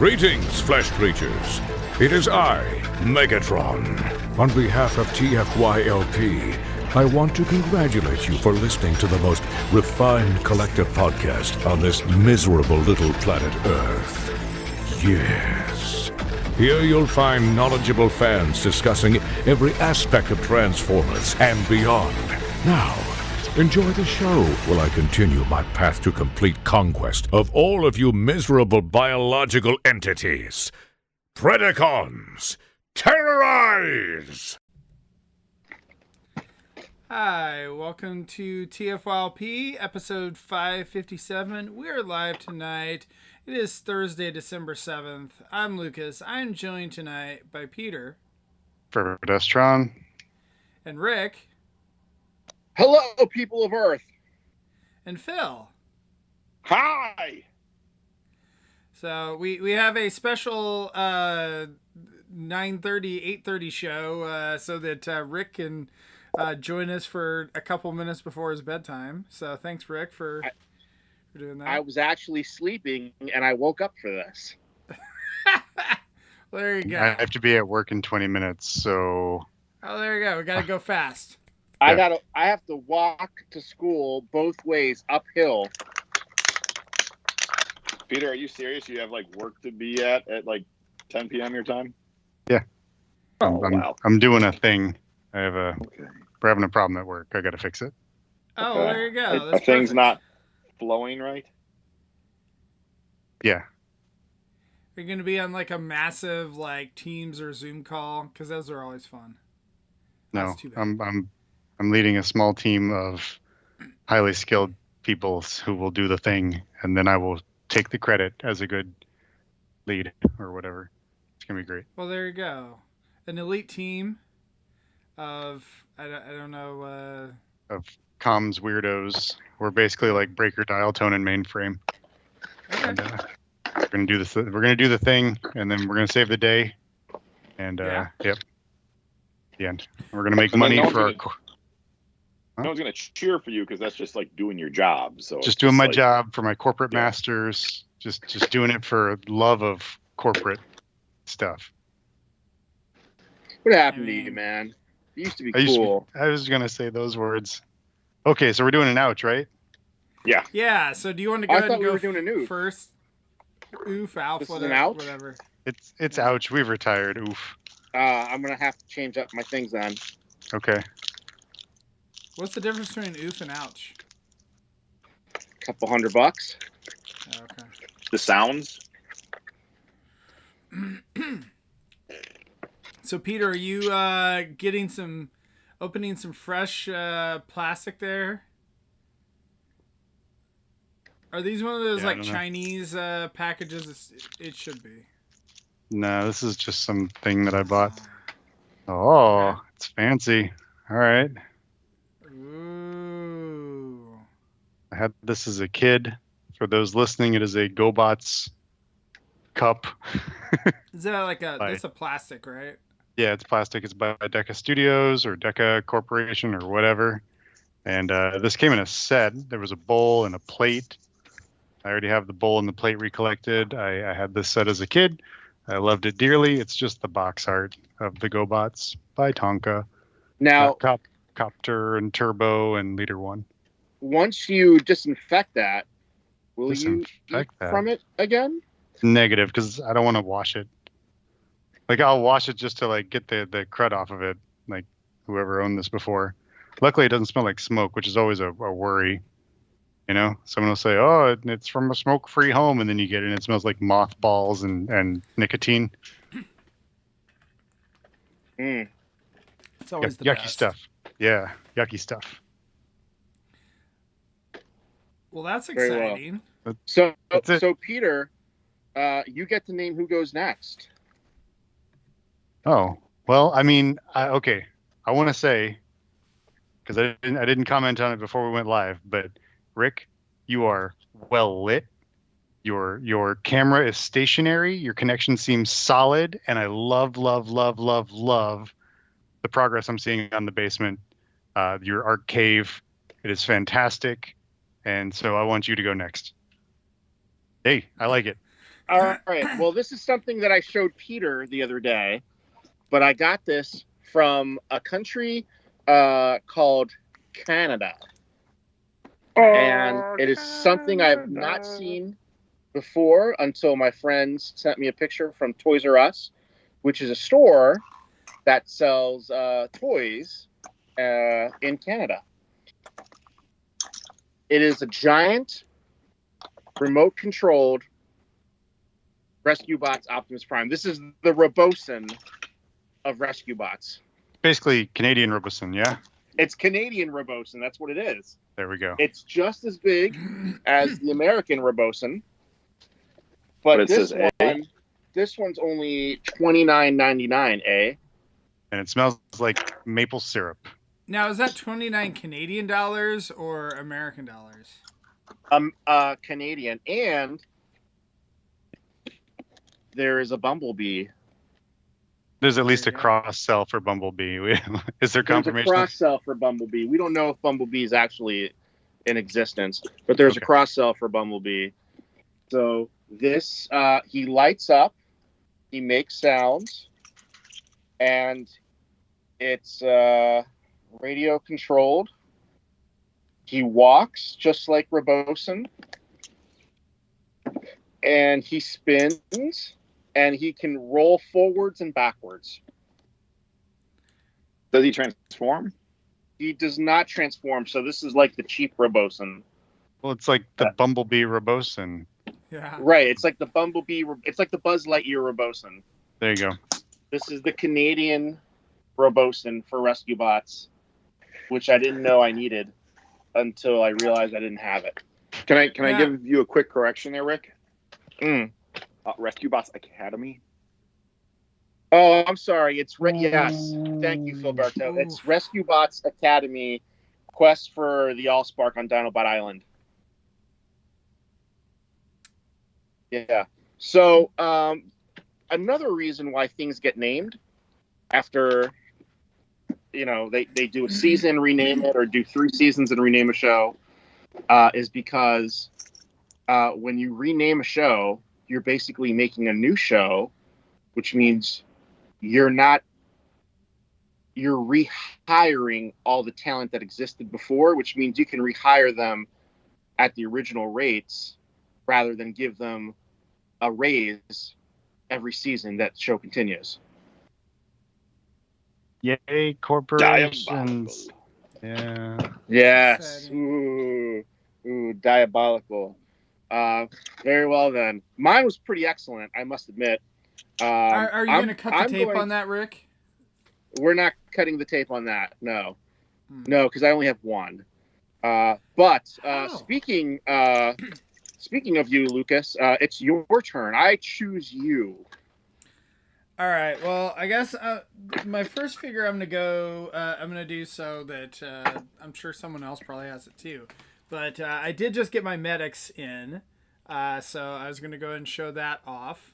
Greetings, flesh creatures. It is I, Megatron. On behalf of TFYLP, I want to congratulate you for listening to the most refined collective podcast on this miserable little planet Earth. Yes. Here you'll find knowledgeable fans discussing every aspect of Transformers and beyond. Now, enjoy the show while I continue my path to complete conquest of all of you miserable biological entities. Predacons, terrorize! Hi, welcome to TFYLP, episode 557. We are live tonight. It is Thursday, December 7th. I'm Lucas. I'm joined tonight by Peter. For Pedestron. And Rick. Hello, people of Earth. And Phil. Hi. So we have a special 9:30, 8:30 show so that Rick can join us for a couple minutes before his bedtime. So thanks, Rick, for doing that. I was actually sleeping, and I woke up for this. Well, there you go. I have to be at work in 20 minutes, so... Oh, there you go. We got to go fast. I have to walk to school both ways uphill. Peter, are you serious? You have work to be at like 10 p.m. your time? Yeah. Wow. I'm doing a thing. We're having a problem at work. I got to fix it. Oh, well, there you go. Are things not flowing right? Yeah. Are you going to be on a massive Teams or Zoom call? Because those are always fun. No, That's too bad. I'm leading a small team of highly skilled people who will do the thing, and then I will take the credit as a good lead or whatever. It's gonna be great. Well, there you go. An elite team of I don't know of comms weirdos. We're basically like breaker, dial tone, and mainframe. Okay. And, we're gonna do this. We're gonna do the thing, and then we're gonna save the day. And yep, the end. We're gonna make money for our. No one's going to cheer for you because that's just doing your job. So just doing my job for my corporate masters. Just doing it for love of corporate stuff. What happened to you, man? You used to be cool. I was going to say those words. Okay, so we're doing an ouch, right? Yeah. Yeah, so do you want to go ahead and go doing an oof first? Oof, alpha, this is an ouch? Whatever. It's ouch. We've retired. Oof. I'm going to have to change up my things then. Okay. What's the difference between oof and ouch? Couple $100. Okay. The sounds? So, Peter, are you opening some fresh plastic there? Are these one of those Chinese packages? It should be. No, this is just something that I bought. Oh, okay. It's fancy. All right. Ooh. I had this as a kid. For those listening, it is a GoBots cup. Is that that's a plastic, right? Yeah, it's plastic. It's by Deca Studios or Deca Corporation or whatever. And this came in a set. There was a bowl and a plate. I already have the bowl and the plate recollected. I had this set as a kid. I loved it dearly. It's just the box art of the GoBots by Tonka. Now, Copter and Turbo and Leader 1. Once you disinfect that, will you eat from it again? Negative, because I don't want to wash it. I'll wash it just to get the crud off of it, whoever owned this before. Luckily, it doesn't smell like smoke, which is always a worry. Someone will say, "Oh, it's from a smoke-free home," and then you get it, and it smells like mothballs and nicotine. It's always the yucky best stuff. Yeah, yucky stuff. Well, that's exciting. Well. So Peter, you get to name who goes next. Oh, well, I mean, okay. I want to say, because I didn't comment on it before we went live, but Rick, you are well lit. Your camera is stationary. Your connection seems solid, and I love the progress I'm seeing on the basement. Your art cave, it is fantastic, and so I want you to go next. Hey, I like it. All right. Well, this is something that I showed Peter the other day, but I got this from a country called Canada. And it is something I've not seen before until my friends sent me a picture from Toys R Us, which is a store that sells toys in Canada. It is a giant remote-controlled Rescue Bots Optimus Prime. This is the Robosen of Rescue Bots. Basically, Canadian Robosen, yeah? It's Canadian Robosen. That's what it is. There we go. It's just as big as the American Robosen, but this one's only $29.99. And it smells like maple syrup. Now, is that 29 Canadian dollars or American dollars? Canadian, and there is a Bumblebee. There's at least a cross-sell for Bumblebee. Is there confirmation? There's a cross-sell for Bumblebee. We don't know if Bumblebee is actually in existence, but there's a cross-sell for Bumblebee. So this, he lights up, he makes sounds, and it's radio-controlled. He walks just like Robosen, and he spins, and he can roll forwards and backwards. Does he transform? He does not transform, so this is like the cheap Robosen. Well, it's like the Bumblebee Robosen. Yeah. Right, it's like the Bumblebee, it's like the Buzz Lightyear Robosen. There you go. This is the Canadian Robosen for Rescue Bots, which I didn't know I needed until I realized I didn't have it. Can I give you a quick correction there, Rick? Rescue Bots Academy. Oh, I'm sorry. It's yes. Thank you, Philberto. It's Rescue Bots Academy Quest for the Allspark on Dinobot Island. Yeah. So another reason why things get named after, they do a season, rename it, or do 3 seasons and rename a show, is because when you rename a show, you're basically making a new show, which means you're rehiring all the talent that existed before, which means you can rehire them at the original rates rather than give them a raise every season that show continues. Yay, corporations. Yeah. Yes. Ooh, diabolical. Very well then. Mine was pretty excellent, I must admit. Are you going to cut the tape on that, Rick? We're not cutting the tape on that. No, because I only have one. But speaking of you, Lucas, it's your turn. I choose you. All right. Well, I guess my first figure I'm gonna do so that I'm sure someone else probably has it too. But I did just get my medics in, so I was gonna go ahead and show that off.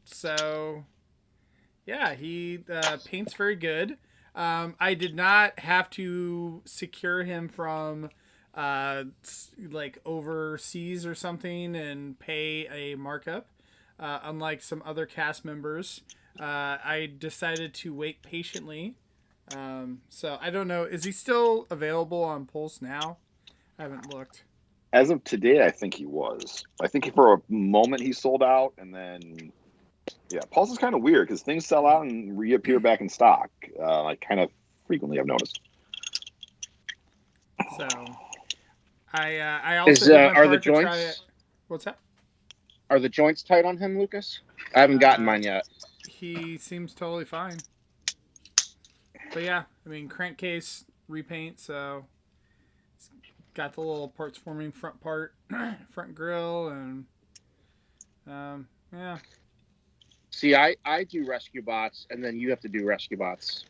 So yeah, he paints very good. I did not have to secure him from like overseas or something and pay a markup. Unlike some other cast members, I decided to wait patiently. So I don't know. Is he still available on Pulse now? I haven't looked. As of today, I think he was. I think for a moment he sold out, and then Pulse is kind of weird because things sell out and reappear back in stock. I kind of frequently have noticed. So I also did my part to try it. What's that? Are the joints tight on him, Lucas? I haven't gotten mine yet. He seems totally fine. But yeah, I mean, crankcase repaint, so it's got the little parts forming front grill, and yeah. See, I do Rescue Bots, and then you have to do Rescue Bots.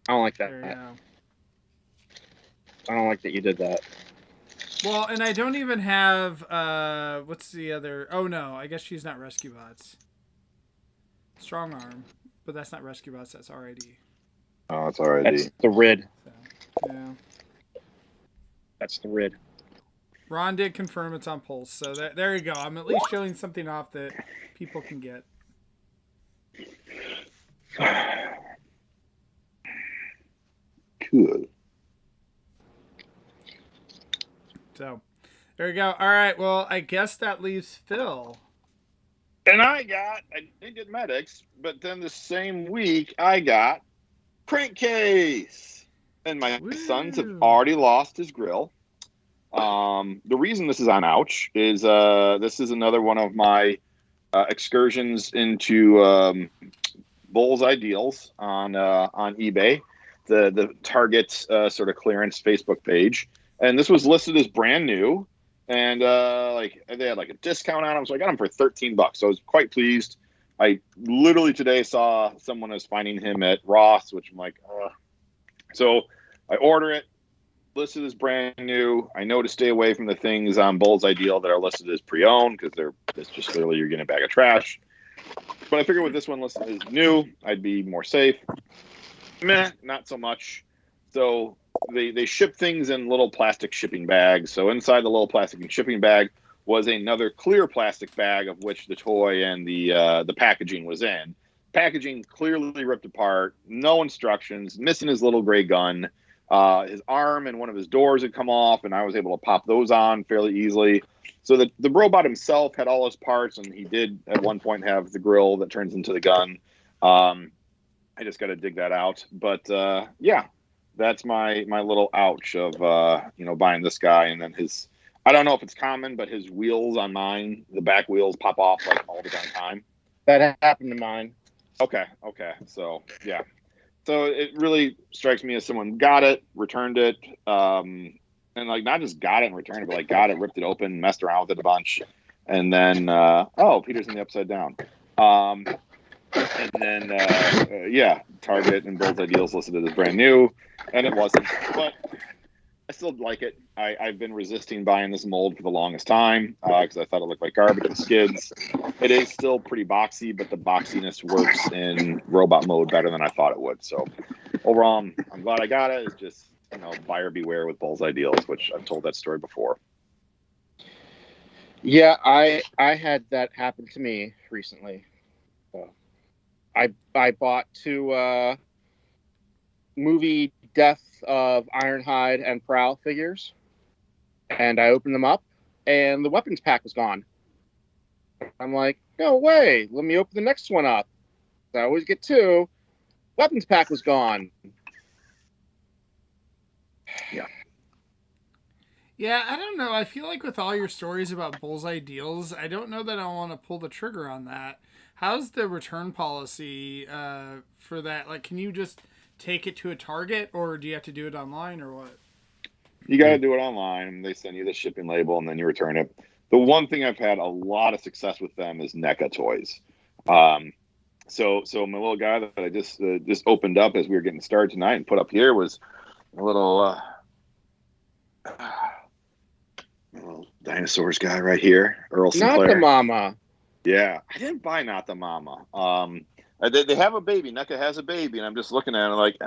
I don't like that. There you go. I don't like that you did that. Well, and I don't even have, what's the other? Oh, no, I guess she's not Rescue Bots. Strong Arm, but that's not Rescue Bots, that's RID. Oh, it's RID. That's the RID. So, yeah. That's the RID. Ron did confirm it's on Pulse, so there you go. I'm at least showing something off that people can get. Good. So there you go. All right. Well, I guess that leaves Phil. And I didn't get medics, but then the same week I got crankcase. And my sons have already lost his grill. The reason this is on Ouch is this is another one of my excursions into Bullseye deals on eBay, the Target sort of clearance Facebook page, and this was listed as brand new, and like they had like a discount on them, so I got them for $13. So I was quite pleased. I literally today saw someone was finding him at Ross, which I'm like, so I order it. Listed as brand new. I know to stay away from the things on Bullseye deal that are listed as pre-owned because it's just literally you're getting a bag of trash. But I figured with this one listed as new, I'd be more safe. Meh, not so much. So they ship things in little plastic shipping bags. So inside the little plastic shipping bag was another clear plastic bag of which the toy and the packaging was in. Packaging clearly ripped apart, no instructions, missing his little gray gun. His arm and one of his doors had come off, and I was able to pop those on fairly easily. So the robot himself had all his parts, and he did at one point have the grill that turns into the gun. I just got to dig that out. But yeah, that's my little ouch of buying this guy, and then his. I don't know if it's common, but his wheels on mine, the back wheels pop off like all the time. That happened to mine. Okay. So yeah. So it really strikes me as someone got it, returned it, and like not just got it and returned it, but like got it, ripped it open, messed around with it a bunch, and then Peter's in the upside down, and then Target and Bullseye deals listed it as brand new, and it wasn't, but I still like it. I've been resisting buying this mold for the longest time because I thought it looked like garbage with skids. It is still pretty boxy, but the boxiness works in robot mode better than I thought it would. So overall, I'm glad I got it. It's just, buyer beware with Bullseye deals, which I've told that story before. Yeah, I had that happen to me recently. I bought two movie Death of Ironhide and Prowl figures, and I opened them up, and the weapons pack was gone. I'm like, no way, let me open the next one up. I always get two. Weapons pack was gone. Yeah, I don't know. I feel like with all your stories about Bullseye deals, I don't know that I want to pull the trigger on that. How's the return policy for that? Like, can you just take it to a Target, or do you have to do it online, or what? You got to do it online. They send you the shipping label, and then you return it. The one thing I've had a lot of success with them is NECA toys. So my little guy that I just opened up as we were getting started tonight and put up here was a little dinosaurs guy right here, Earl Sinclair. Not the mama. Yeah, I didn't buy Not the Mama. They have a baby. NECA has a baby, and I'm just looking at it like,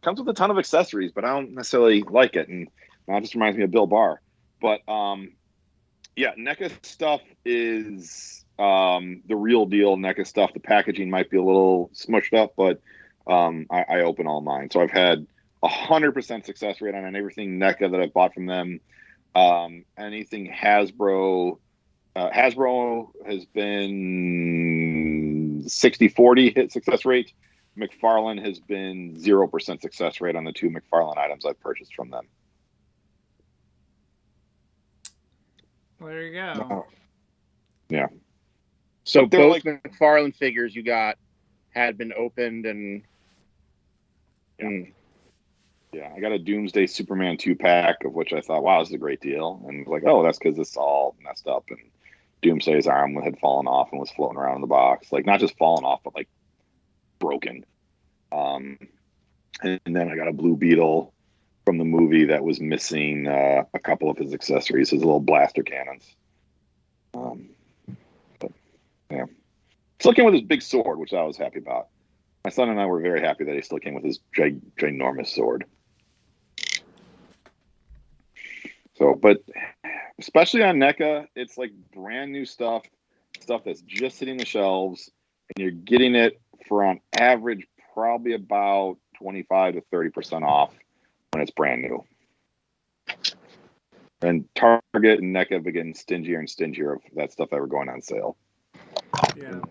comes with a ton of accessories, but I don't necessarily like it, and that just reminds me of Bill Barr. But NECA stuff is the real deal. NECA stuff. The packaging might be a little smushed up, but I open all mine, so I've had 100% success rate on everything NECA that I've bought from them. Anything Hasbro. Hasbro has been 60-40 hit success rate. McFarlane has been 0% success rate on the two McFarlane items I've purchased from them. Well, there you go. Yeah. So both McFarlane figures you got had been opened and... Yeah, I got a Doomsday Superman 2-pack, of which I thought, wow, this is a great deal. And like, oh, that's because it's all messed up. And Doomsday's arm had fallen off and was floating around in the box. Like, not just fallen off, but like broken. And then I got a Blue Beetle from the movie that was missing a couple of his accessories, his little blaster cannons. But yeah, still came with his big sword, which I was happy about. My son and I were very happy that he still came with his ginormous sword. So, but especially on NECA, it's like brand new stuff that's just hitting the shelves, and you're getting it for on average probably about 25 to 30% off when it's brand new. And Target and NECA have been getting stingier and stingier of that stuff that were going on sale. Yeah.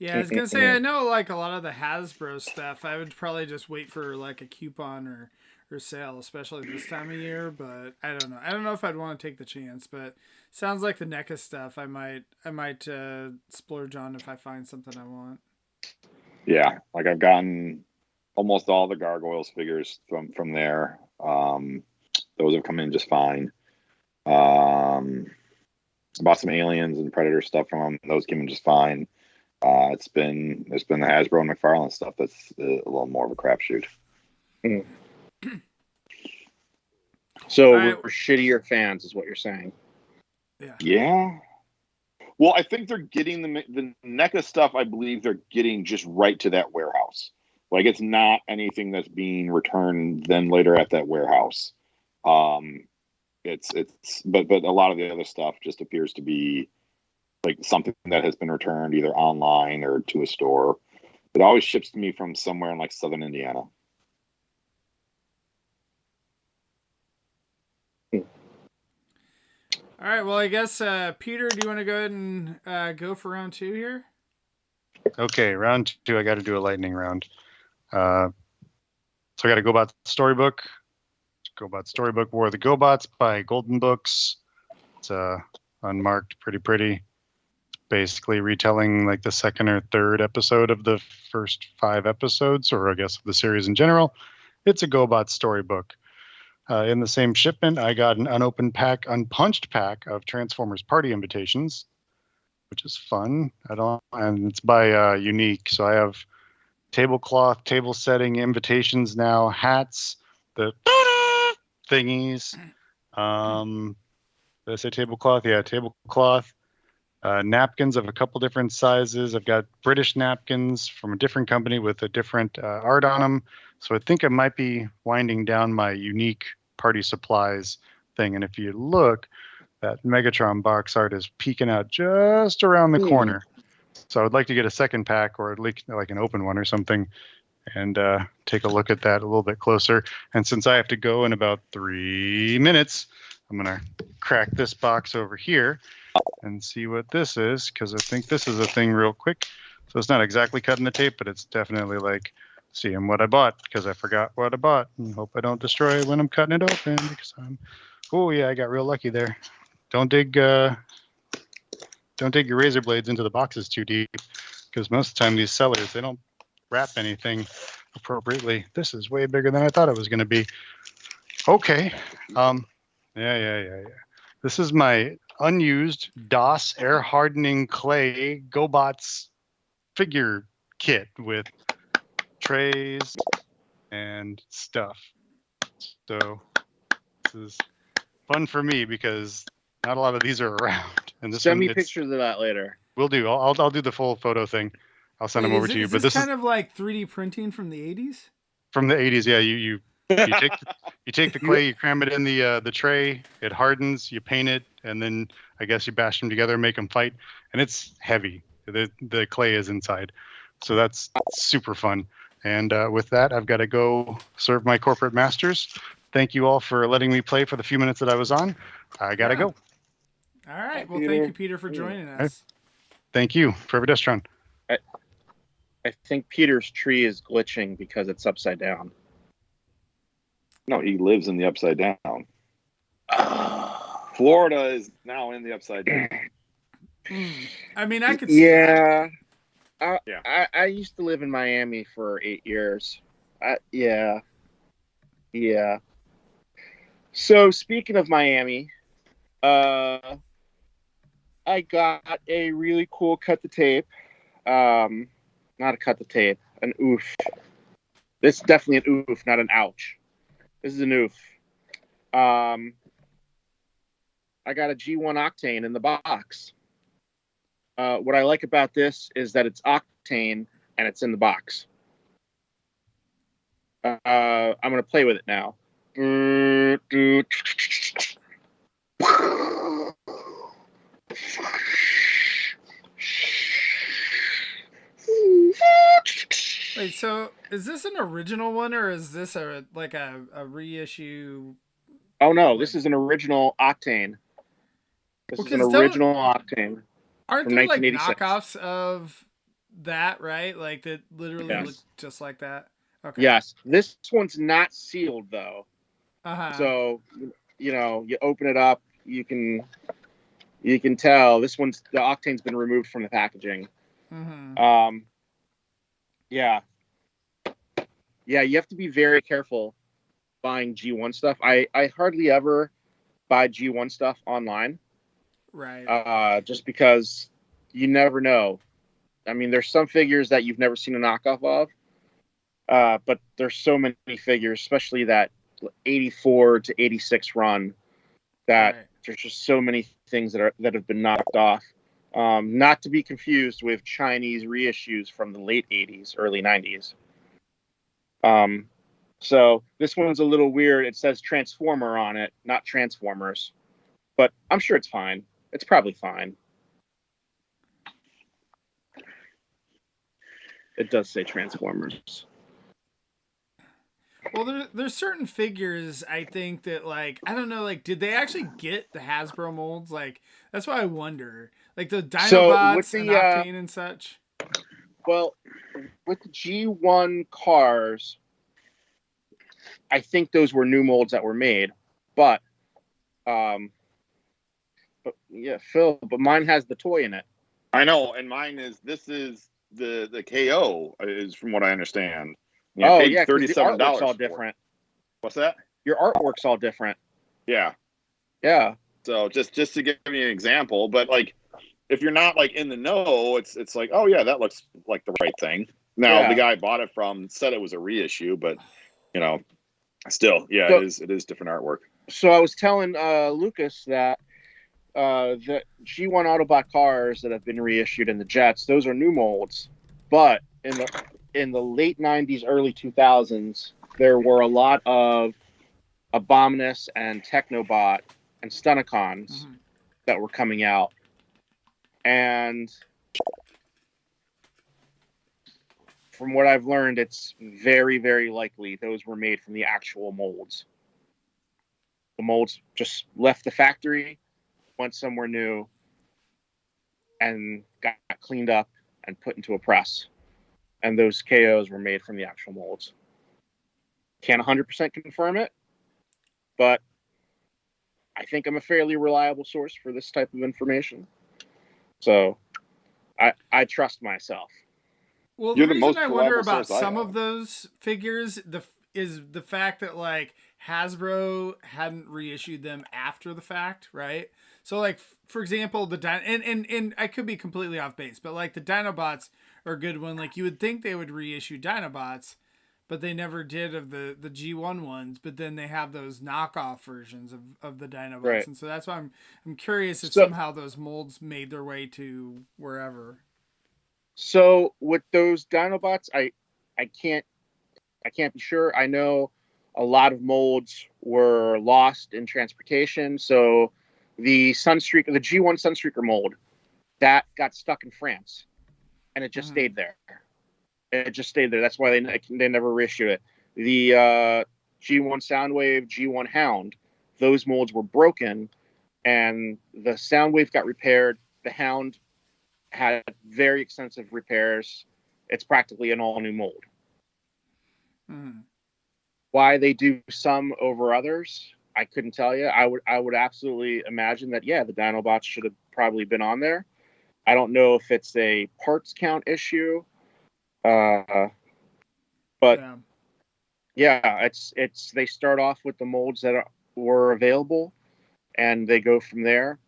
Yeah, I was gonna say, I know like a lot of the Hasbro stuff, I would probably just wait for like a coupon or sale, especially this time of year. But I don't know. I don't know if I'd want to take the chance. But sounds like the NECA stuff, I might splurge on if I find something I want. Yeah, like I've gotten almost all the Gargoyles figures from there. Those have come in just fine. Bought some Aliens and Predator stuff from them. Those came in just fine. It's been the Hasbro and McFarlane stuff that's a little more of a crapshoot. Mm. So right. We're shittier fans, is what you're saying. Yeah. Well, I think they're getting the NECA stuff. I believe they're getting just right to that warehouse. Like it's not anything that's being returned then later at that warehouse. But a lot of the other stuff just appears to be like something that has been returned either online or to a store. It always ships to me from somewhere in like Southern Indiana. All right. Well, I guess Peter, do you want to go ahead and go for round 2 here? Okay, round 2. I got to do a lightning round. So I got to GoBots Storybook. GoBots Storybook War of the GoBots by Golden Books. It's unmarked, pretty. Basically retelling like the second or third episode of the first 5 episodes, or I guess the series in general. It's a GoBots Storybook. In the same shipment, I got an unpunched pack of Transformers Party Invitations, which is fun. And it's by Unique. So I have tablecloth, table setting invitations now, hats, the thingies. Did I say tablecloth? Yeah, tablecloth. Napkins of a couple different sizes. I've got British napkins from a different company with a different art on them. So I think I might be winding down my Unique party supplies thing. And if you look, that Megatron box art is peeking out just around the corner. So I would like to get a second pack, or at least like an open one or something, and take a look at that a little bit closer. And since I have to go in about 3 minutes, I'm going to crack this box over here and see what this is, because I think this is a thing real quick. So it's not exactly cutting the tape, but it's definitely like seeing what I bought, because I forgot what I bought, and hope I don't destroy it when I'm cutting it open, because oh yeah, I got real lucky there. Don't dig your razor blades into the boxes too deep, because most of the time these sellers, they don't wrap anything appropriately. This is way bigger than I thought it was going to be. Okay. Yeah. This is my unused DOS air hardening clay GoBots figure kit with trays and stuff. So this is fun for me because not a lot of these are around. And this Send me pictures of that later. Will do. I'll do the full photo thing. I'll send them over to you. But this is kind of like 3D printing from the 80s. From the 80s, yeah. You take the clay, you cram it in the tray, it hardens, you paint it, and then I guess you bash them together and make them fight. And it's heavy. The clay is inside, so that's super fun. And with that, I've got to go serve my corporate masters. Thank you all for letting me play for the few minutes that I was on. I gotta go. All right. Well, thank you, Peter, for joining us. Right. Thank you, Forever Destron. I think Peter's tree is glitching because it's upside down. No, he lives in the upside down. Florida is now in the upside down. I mean, I could see that. I used to live in Miami for 8 years. Yeah. So speaking of Miami, I got a really cool cut the tape. Not a cut the tape, an oof. This is definitely an oof, not an ouch. This is an oof. I got a G1 Octane in the box. What I like about this is that it's Octane and it's in the box. I'm going to play with it now. Wait, so is this an original one or is this a reissue? Oh no, Like, this is an original Octane. This well, is an because original Octane aren't from there like 1986. knockoffs of that, right? Like that literally look Yes. just like that. Okay. Yes. This one's not sealed though. Uh huh. So you open it up, you can tell the octane's been removed from the packaging. Mm-hmm. Yeah. Yeah, you have to be very careful buying G1 stuff. I hardly ever buy G1 stuff online. Right. Just because you never know. I mean, there's some figures that you've never seen a knockoff of. But there's so many figures, especially that 84 to 86 run, that Right. there's just so many things that have been knocked off. Not to be confused with Chinese reissues from the late 80s, early 90s. So this one's a little weird. It says Transformer on it, not Transformers. But I'm sure it's fine. It's probably fine. It does say Transformers. Well, there's certain figures I think that like I don't know, like did they actually get the Hasbro molds? Like that's why I wonder. Like the So with Dinobots and the Octane and such. well, with the G1 cars, I think those were new molds that were made, but yeah, Phil, but mine has the toy in it. I know, and mine is the KO is from what I understand. Yeah, Oh paid yeah, because the $37 artwork's all for it. different. What's that? Your artwork's all different. Yeah. Yeah. So just to give you an example, but like if you're not like in the know, it's like, oh yeah, that looks like the right thing. Now the guy I bought it from said it was a reissue, but still, yeah, So, it is different artwork. So I was telling Lucas that the G1 Autobot cars that have been reissued in the Jets, those are new molds, but in the late 90s, early 2000s, there were a lot of Abominus and Technobot and Stunicons that were coming out. And from what I've learned, it's very, very likely those were made from the actual molds. The molds just left the factory, went somewhere new, and got cleaned up and put into a press. And those KOs were made from the actual molds. Can't 100% confirm it, but I think I'm a fairly reliable source for this type of information. So I trust myself. Well, the You're the reason most I wonder reliable about source I some have. of those figures is the fact that like Hasbro hadn't reissued them after the fact, right? So like for example, and I could be completely off base, but like the Dinobots are a good one. Like you would think they would reissue Dinobots, but they never did of the G1 ones. But then they have those knockoff versions of the Dinobots, Right. and so that's why I'm curious if So somehow those molds made their way to wherever. So with those Dinobots, I can't be sure. I know a lot of molds were lost in transportation. So the Sunstreaker, the G1 Sunstreaker mold, that got stuck in France, and it just stayed there. It just stayed there. That's why they never reissued it. The G1 Soundwave, G1 Hound, those molds were broken, and the Soundwave got repaired. The Hound had very extensive repairs. It's practically an all new mold. Why they do some over others, I couldn't tell you. I would absolutely imagine that the Dinobots should have probably been on there. I don't know if it's a parts count issue, but it's they start off with the molds that were available, and they go from there.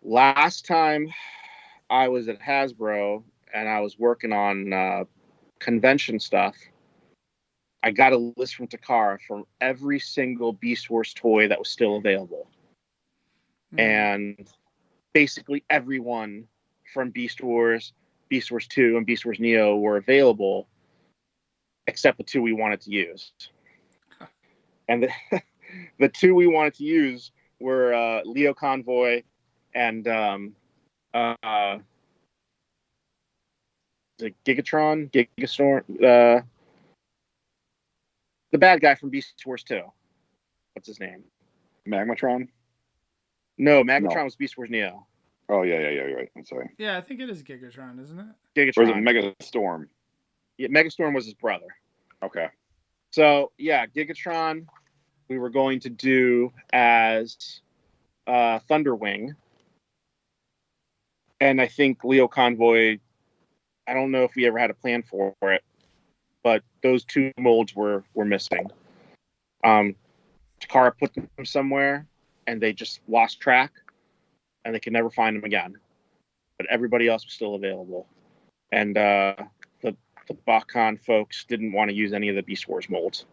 Last time I was at Hasbro and I was working on convention stuff, I got a list from Takara from every single Beast Wars toy that was still available. And basically everyone from Beast Wars 2, and Beast Wars Neo were available, except the two we wanted to use. And the two we wanted to use were Leo Convoy and the Gigatron, Gigastorm, the bad guy from Beast Wars 2. What's his name? Magmatron? No, Magmatron was Beast Wars Neo. Oh, yeah, you're right. I'm sorry. Yeah, I think it is Gigatron, isn't it? Gigatron. Or is it Megastorm? Yeah, Megastorm was his brother. Okay. So, yeah, Gigatron we were going to do as Thunderwing. And I think Leo Convoy, I don't know if we ever had a plan for it, but those two molds were missing. Takara put them somewhere, and they just lost track, and they could never find them again. But everybody else was still available. And the BotCon folks didn't want to use any of the Beast Wars molds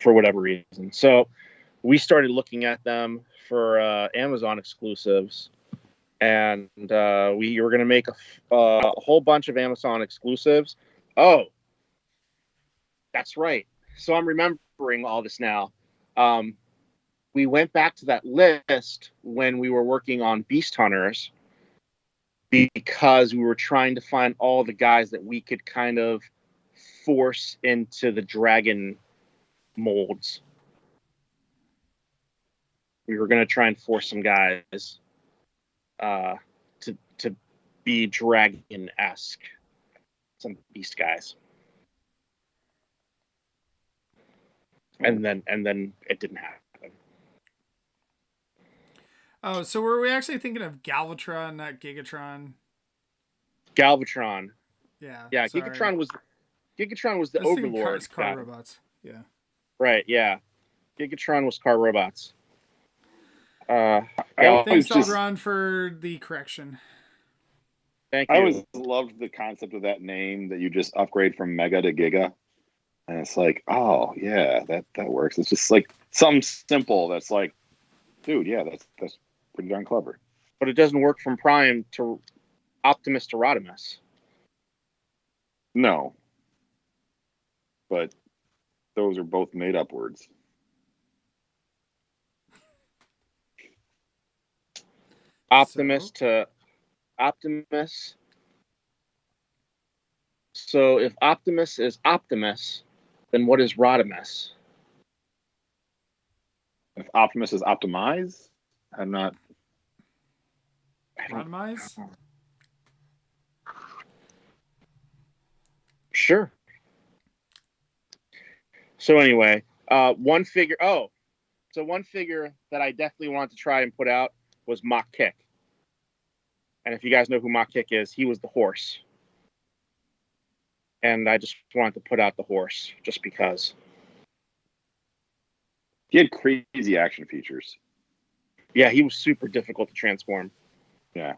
for whatever reason. So we started looking at them for Amazon exclusives, and we were going to make a whole bunch of Amazon exclusives. Oh, that's right. So I'm remembering all this now. We went back to that list when we were working on Beast Hunters because we were trying to find all the guys that we could kind of force into the dragon molds. We were going to try and force some guys to be dragon-esque, some beast guys. And then it didn't happen. Oh, so were we actually thinking of Galvatron, not Gigatron? Galvatron. Yeah. Sorry. Gigatron was the Overlord. Car robots. Yeah. Right. Yeah. Gigatron was car robots. Thanks, Aldron, for the correction. Thank you. I always loved the concept of that name that you just upgrade from Mega to Giga. And it's like, oh, yeah, that works. It's just like something simple that's like, dude, yeah, that's pretty darn clever. But it doesn't work from Prime to Optimus to Rodimus. No. But those are both made up words. Optimus to Optimus. So if Optimus is Optimus, then what is Rodimus? If Optimus is optimize, I'm not. Optimize? Sure. So anyway, one figure that I definitely wanted to try and put out was Mach Kick. And if you guys know who Mach Kick is, he was the horse. And I just wanted to put out the horse just because. He had crazy action features. Yeah, he was super difficult to transform. Yeah.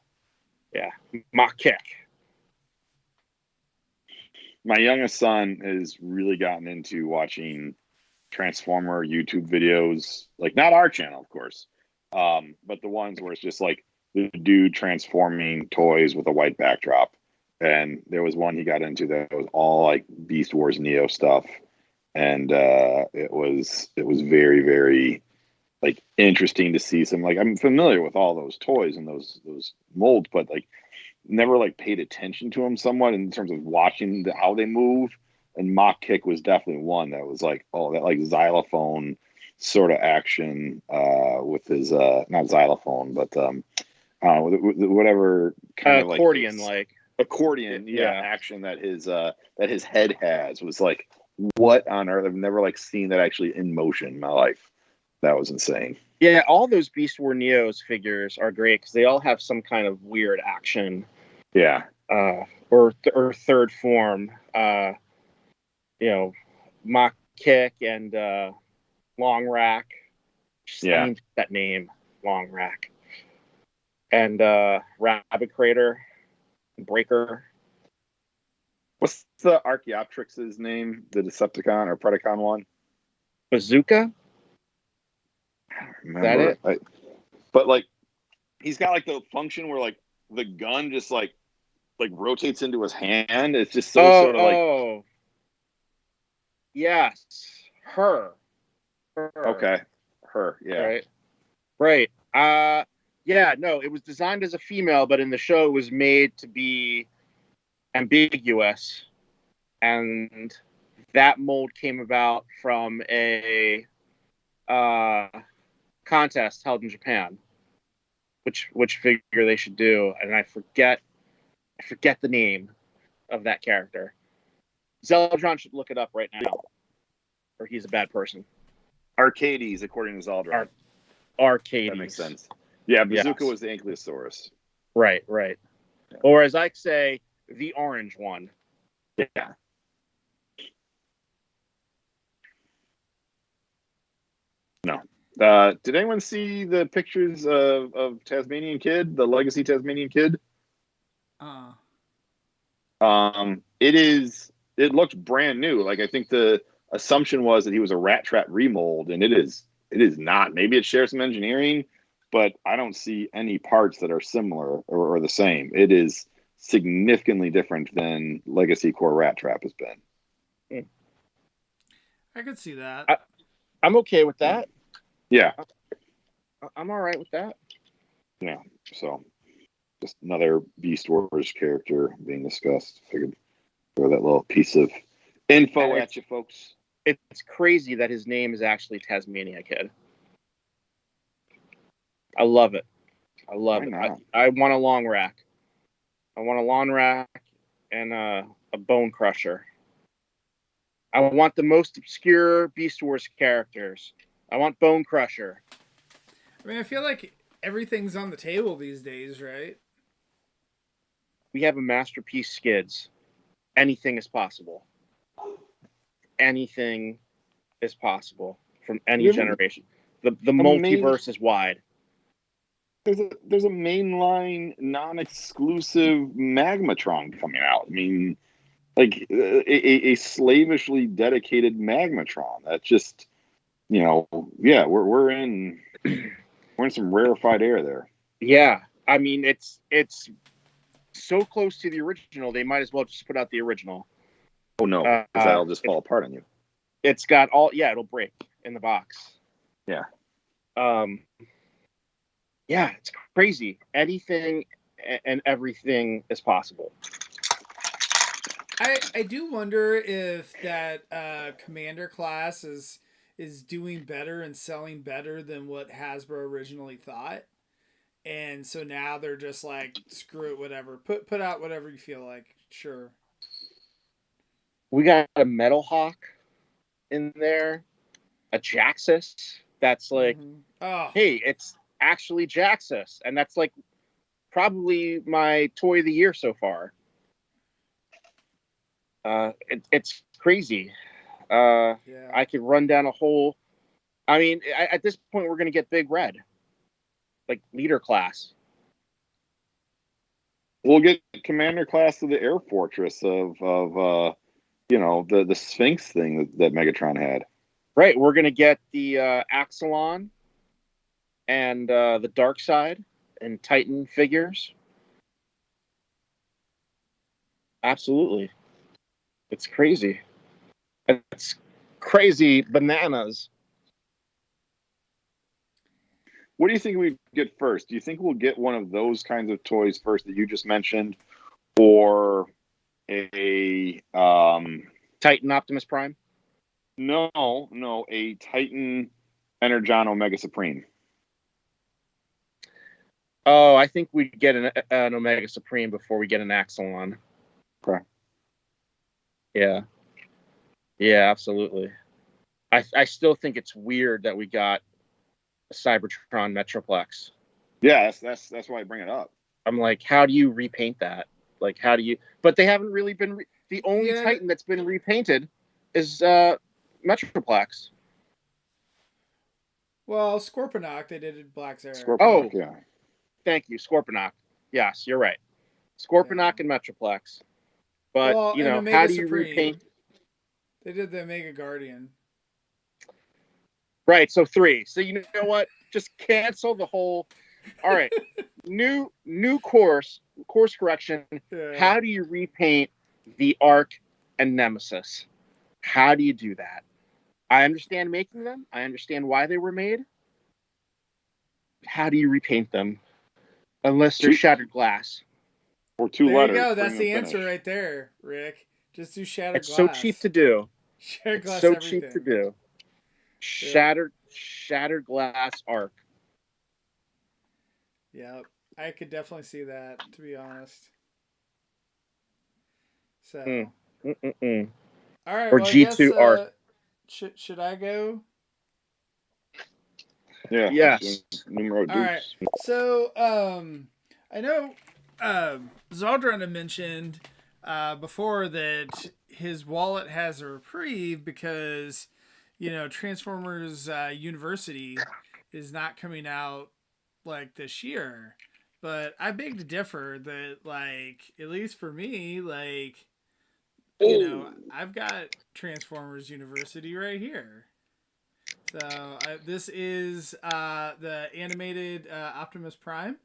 Yeah. Mach Kick. My youngest son has really gotten into watching Transformer YouTube videos, like not our channel, of course, but the ones where it's just like the dude transforming toys with a white backdrop. And there was one he got into that was all like Beast Wars Neo stuff, and it was very, very like interesting to see some, like, I'm familiar with all those toys and those molds, but like never like paid attention to them somewhat in terms of watching how they move. And Mach Kick was definitely one that was like, oh, that like xylophone sort of action with his not xylophone, but whatever kind of accordion accordion action that his head has was like, what on earth? I've never like seen that actually in motion in my life. That was insane. Yeah, all those Beast War Neos figures are great because they all have some kind of weird action. Yeah. Or third form. Mach Kick and Long Rack. Yeah. I mean, that name, Long Rack. And Rabbit Crater, Breaker. What's the Archaeopteryx's name? The Decepticon or Predacon one? Bazooka? I don't remember. Is that it? But like, he's got like the function where like the gun just like rotates into his hand. It's just so sort of like. Yes, her. Okay, her. Yeah. Right. Yeah. No, it was designed as a female, but in the show, it was made to be ambiguous, and that mold came about from a contest held in Japan. Which figure they should do, and I forget the name of that character. Zeldron should look it up right now, or he's a bad person. Arcades, according to Zaldron. Arcades. That makes sense. Yeah, Bazooka Yes. was the Ankylosaurus. Right. Yeah. Or as I say, the orange one. Yeah. No. Did anyone see the pictures of Tasmanian Kid, the Legacy Tasmanian Kid? It looked brand new. Like, I think the assumption was that he was a Rat Trap remold, and it is not. Maybe it shares some engineering, but I don't see any parts that are similar or the same. It is significantly different than Legacy Core Rat Trap has been. I could see that. I'm okay with that. Yeah. I'm all right with that. Yeah. So just another Beast Wars character being discussed. Figured throw that little piece of info at you folks. It's crazy that his name is actually Tasmania Kid. I love it. I want a long rack. I want a long rack and a bone crusher. I want the most obscure Beast Wars characters. I want Bone Crusher. I mean, I feel like everything's on the table these days, right? We have a masterpiece Skids. Anything is possible. Anything is possible from any generation. The multiverse is wide. There's a mainline non-exclusive Magmatron coming out. I mean, like a slavishly dedicated Magmatron. That's just, we're in some rarefied air there. Yeah, I mean it's so close to the original. They might as well just put out the original. Oh no, because that'll just fall apart on you. It's got it'll break in the box. Yeah. Yeah, it's crazy. Anything and everything is possible. I do wonder if that Commander class is doing better and selling better than what Hasbro originally thought. And so now they're just like, screw it, whatever. Put out whatever you feel like. Sure. We got a Metal Hawk in there, a Jaxus that's like, hey, it's actually Jaxus, and that's like probably my toy of the year so far. It's crazy. Yeah. I could run down a whole. I mean, at this point, we're going to get Big Red, like leader class. We'll get Commander class of the Air Fortress of the Sphinx thing that Megatron had. Right, we're going to get the Axelon and the Dark Side and Titan figures. Absolutely. It's crazy. It's crazy bananas. What do you think we get first? Do you think we'll get one of those kinds of toys first that you just mentioned, or a Titan Optimus Prime? No, a Titan Energon Omega Supreme. Oh, I think we get an Omega Supreme before we get an Axelon. Okay. Yeah, absolutely. I still think it's weird that we got a Cybertron Metroplex. Yeah, that's why I bring it up. I'm like, how do you repaint that? Like, how do you? But they haven't really been. The only Titan that's been repainted is Metroplex. Well, Scorponok, they did it Black's Era. Scorponok, yeah. Thank you, Scorponok. Yes, you're right. Scorponok and Metroplex. But, how do you repaint? They did the Omega Guardian. Right, so 3. So you know what? Just cancel the whole. All right, new course correction. Yeah. How do you repaint the Arc and Nemesis? How do you do that? I understand making them. I understand why they were made. How do you repaint them? Unless they're shattered glass. Or two There letters. you go. That's bring the them answer finish. right there, Rick. Just do shattered It's glass. so cheap to do. Shattered It's glass so everything. cheap to do. Shattered glass arc. Yep. I could definitely see that, to be honest. So. All right. Or well, G2 I guess, arc. Should I go? Yeah. Yes. Numero All right. deuce. So, I know Zaldrun mentioned before that his wallet has a reprieve because, Transformers University is not coming out like this year. But I beg to differ that, like, at least for me, like, I've got Transformers University right here. So this is the animated Optimus Prime.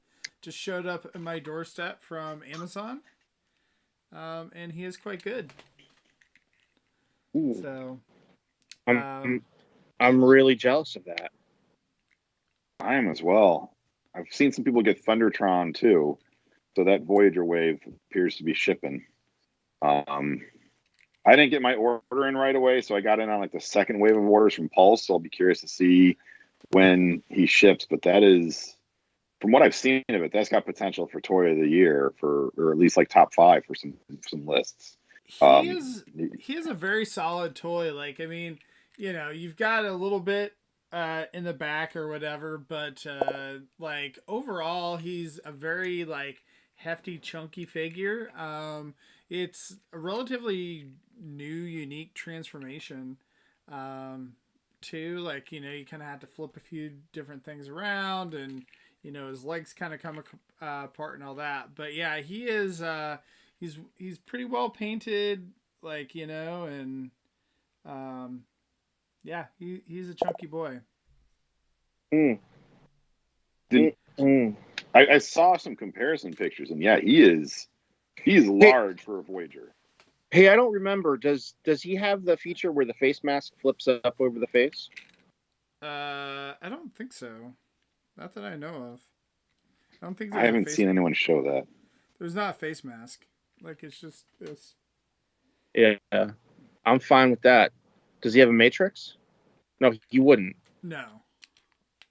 Just showed up at my doorstep from Amazon, and he is quite good. Ooh. So I'm really jealous of that. I am as well. I've seen some people get Thundertron too, so that Voyager wave appears to be shipping. I didn't get my order in right away, so I got in on like the second wave of orders from Pulse. So I'll be curious to see when he ships. But that is, from what I've seen of it, that's got potential for Toy of the Year or at least like top 5 for some lists. He is a very solid toy. Like, I mean, you've got a little bit in the back or whatever, but like overall, he's a very like hefty, chunky figure. It's a relatively new, unique transformation. Too, like, you kind of have to flip a few different things around, and his legs kind of come apart and all that. But yeah, he is. He's pretty well painted, like, and yeah, he's a chunky boy. I saw some comparison pictures, and yeah, he's large for a Voyager. Hey, I don't remember. Does he have the feature where the face mask flips up over the face? I don't think so. Not that I know of. I don't think I haven't seen anyone show that. There's not a face mask. Like, it's just this. Yeah, I'm fine with that. Does he have a Matrix? No, he wouldn't. No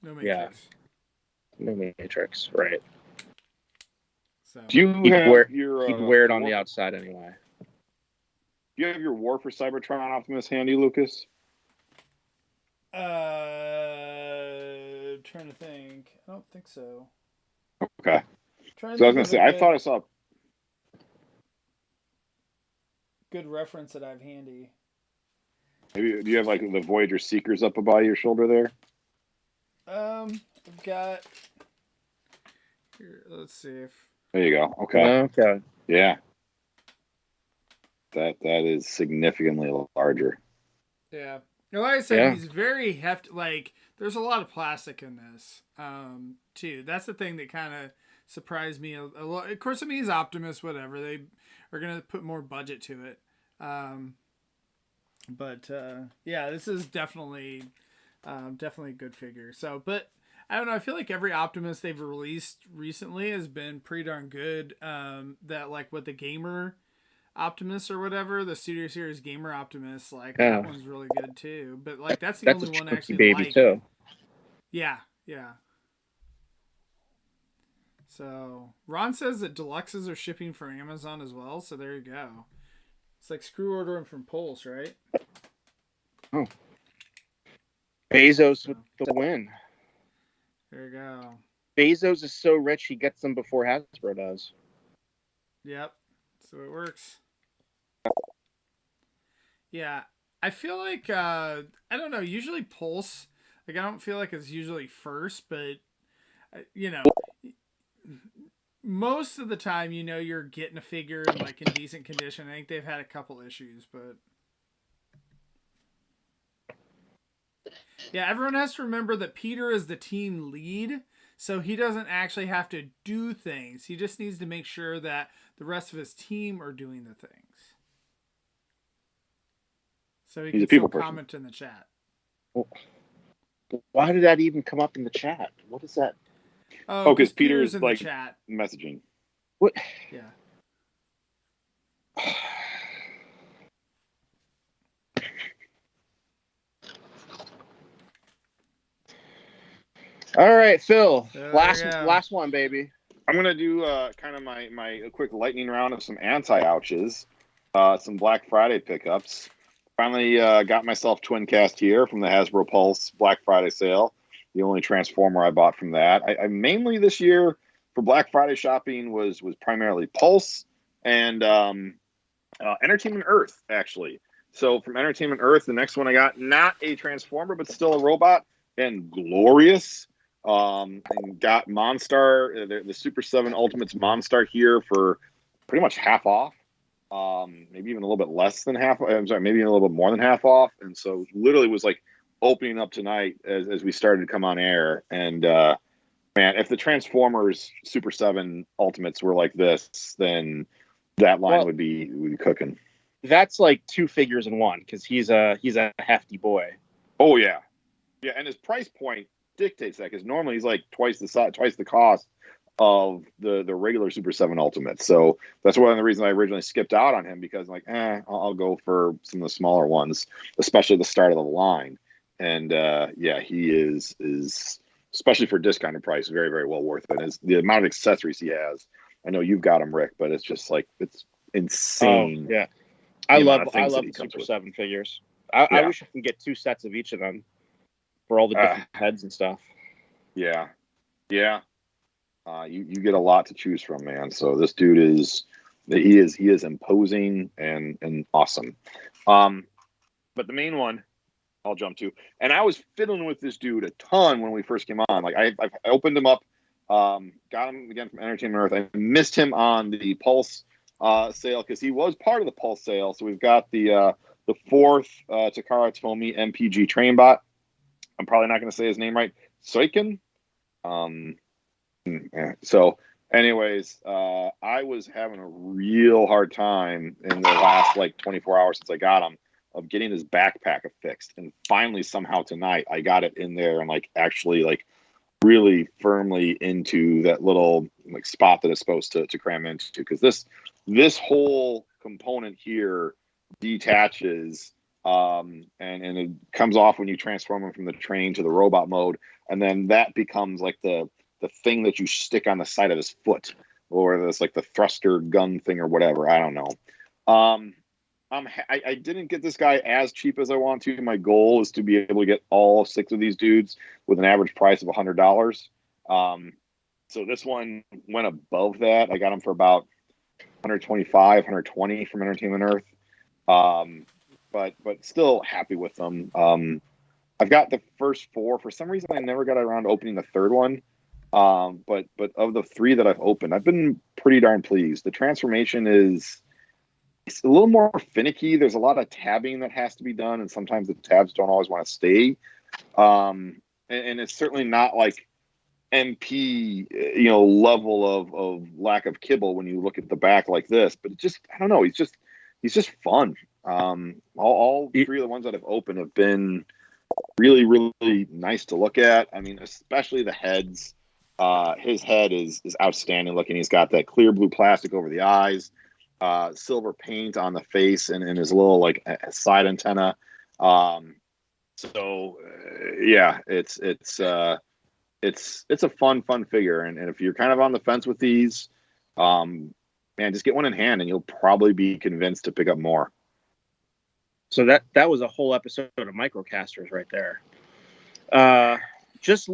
Matrix. Yeah. No Matrix, right? So do you he'd have he'd wear it on the outside anyway. Do you have your War for Cybertron Optimus handy, Lucas? Trying to think. I don't think so. Okay. So I was gonna say, I thought I saw good reference that I have handy. Maybe do you have like the Voyager Seekers up by your shoulder there? I've got here. Let's see if there you go. Okay. Okay. Yeah. That is significantly larger. Yeah. Like I said, he's very hefty. Like, there's a lot of plastic in this, too. That's the thing that kind of surprised me a lot. Of course, I mean, he's Optimus, whatever. They are going to put more budget to it. But yeah, this is definitely a good figure. So, but I don't know. I feel like every Optimus they've released recently has been pretty darn good. That, like, with the Gamer Optimus or whatever, the Studio Series Gamer Optimus, like, that one's really good too. But, like, that's the only one I actually baby like. too. Yeah. So Ron says that deluxes are shipping from Amazon as well. So there you go. It's like screw ordering from Pulse, right? Oh. Bezos with the win. There you go. Bezos is so rich he gets them before Hasbro does. Yep. So it works. Yeah. I feel like, I don't know, usually Pulse, like, I don't feel like it's usually first, but, most of the time, you're getting a figure in, like, in decent condition. I think they've had a couple issues, but yeah, everyone has to remember that Peter is the team lead, so he doesn't actually have to do things. He just needs to make sure that the rest of his team are doing the things. So he He's a can still people person. comment in the chat. Well, why did that even come up in the chat? What is that? Oh, because Peter's Peter's in like the chat. messaging. What? Yeah. All right, Phil. There we Last go. one, baby. I'm gonna do kind of my quick lightning round of some anti-ouches, some Black Friday pickups. Finally got myself Twin Cast here from the Hasbro Pulse Black Friday sale. The only Transformer I bought from that. I mainly this year for Black Friday shopping was primarily Pulse and Entertainment Earth, actually. So from Entertainment Earth, the next one I got, not a Transformer, but still a robot, and Glorious. And got Monstar, the Super 7 Ultimates Monstar here for pretty much half off. Maybe even a little bit less than half. I'm sorry, maybe even a little bit more than half off. And so literally was like opening up tonight as we started to come on air. And man, if the Transformers Super 7 Ultimates were like this, then that line would be cooking. That's like 2 figures in one because he's a hefty boy. Oh yeah, yeah, and his price point dictates that because normally he's like twice the cost of the regular Super 7 Ultimates. So that's one of the reasons I originally skipped out on him, because I'm like, I'll go for some of the smaller ones, especially the start of the line. And yeah, he is especially for discounted price, very, very well worth it. The amount of accessories he has. I know you've got him, Rick, but it's just like, it's insane. Oh, yeah. I love the the Super 7 figures. I wish I can get 2 sets of each of them for all the different heads and stuff. Yeah. Yeah. You get a lot to choose from, man. So this dude is imposing and awesome. But the main one I'll jump to, and I was fiddling with this dude a ton when we first came on. Like I opened him up, got him again from Entertainment Earth. I missed him on the Pulse sale because he was part of the Pulse sale. So we've got the 4th Takara Tomy MPG Trainbot. I'm probably not going to say his name right. Soikin. So anyways, I was having a real hard time in the last like 24 hours since I got him of getting his backpack fixed. And finally, somehow tonight, I got it in there and like actually like really firmly into that little like spot that it's supposed to cram into. Because this whole component here detaches and it comes off when you transform him from the train to the robot mode, and then that becomes like the thing that you stick on the side of his foot, or this like the thruster gun thing or whatever. I don't know. I didn't get this guy as cheap as I want to. My goal is to be able to get all 6 of these dudes with an average price of $100. So this one went above that. I got him for about 125, 120 from Entertainment Earth. But still happy with them. I've got the first 4. For some reason, I never got around to opening the 3rd one. But of the 3 that I've opened, I've been pretty darn pleased. The transformation it's a little more finicky. There's a lot of tabbing that has to be done, and sometimes the tabs don't always want to stay. And it's certainly not like MP, level of lack of kibble when you look at the back like this. But I don't know. He's just fun. All 3 of the ones that I've opened have been really, really nice to look at. I mean, especially the heads. His head is outstanding looking. He's got that clear blue plastic over the eyes, silver paint on the face, and his little like side antenna. Yeah, it's a fun figure. And if you're kind of on the fence with these, man, just get one in hand and you'll probably be convinced to pick up more. So that was a whole episode of Microcasters right there.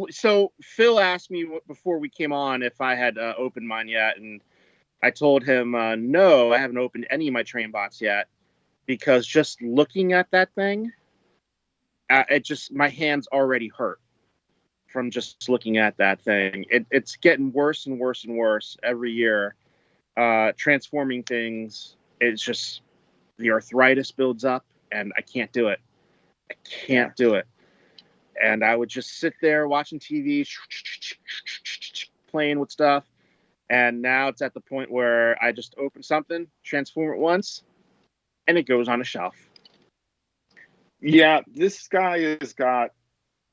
So Phil asked me before we came on if I had opened mine yet, and I told him no, I haven't opened any of my train bots yet, because just looking at that thing, my hands already hurt from just looking at that thing. It's getting worse and worse and worse every year. Transforming things, it's just the arthritis builds up, and I can't do it. I can't do it. And I would just sit there watching TV, playing with stuff. And now it's at the point where I just open something, transform it once, and it goes on a shelf. Yeah, this guy has got,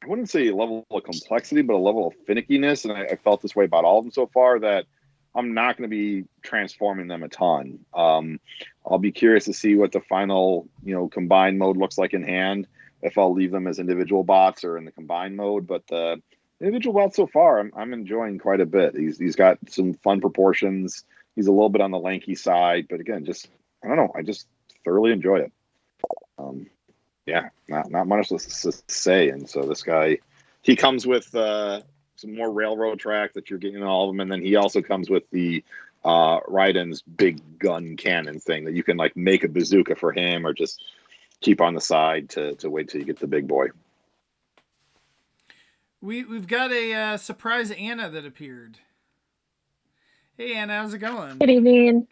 I wouldn't say a level of complexity, but a level of finickiness. And I felt this way about all of them so far, that I'm not going to be transforming them a ton. I'll be curious to see what the final, combined mode looks like in hand, if I'll leave them as individual bots or in the combined mode. But the individual bots so far, I'm enjoying quite a bit. He's got some fun proportions. He's a little bit on the lanky side, but again, I don't know. I just thoroughly enjoy it. Yeah, not much to say. And so this guy, he comes with some more railroad track that you're getting in all of them, and then he also comes with the Raiden's big gun cannon thing that you can like make a bazooka for him, or just keep on the side to wait till you get the big boy. We've got a surprise Anna that appeared. Hey Anna, how's it going? Good evening.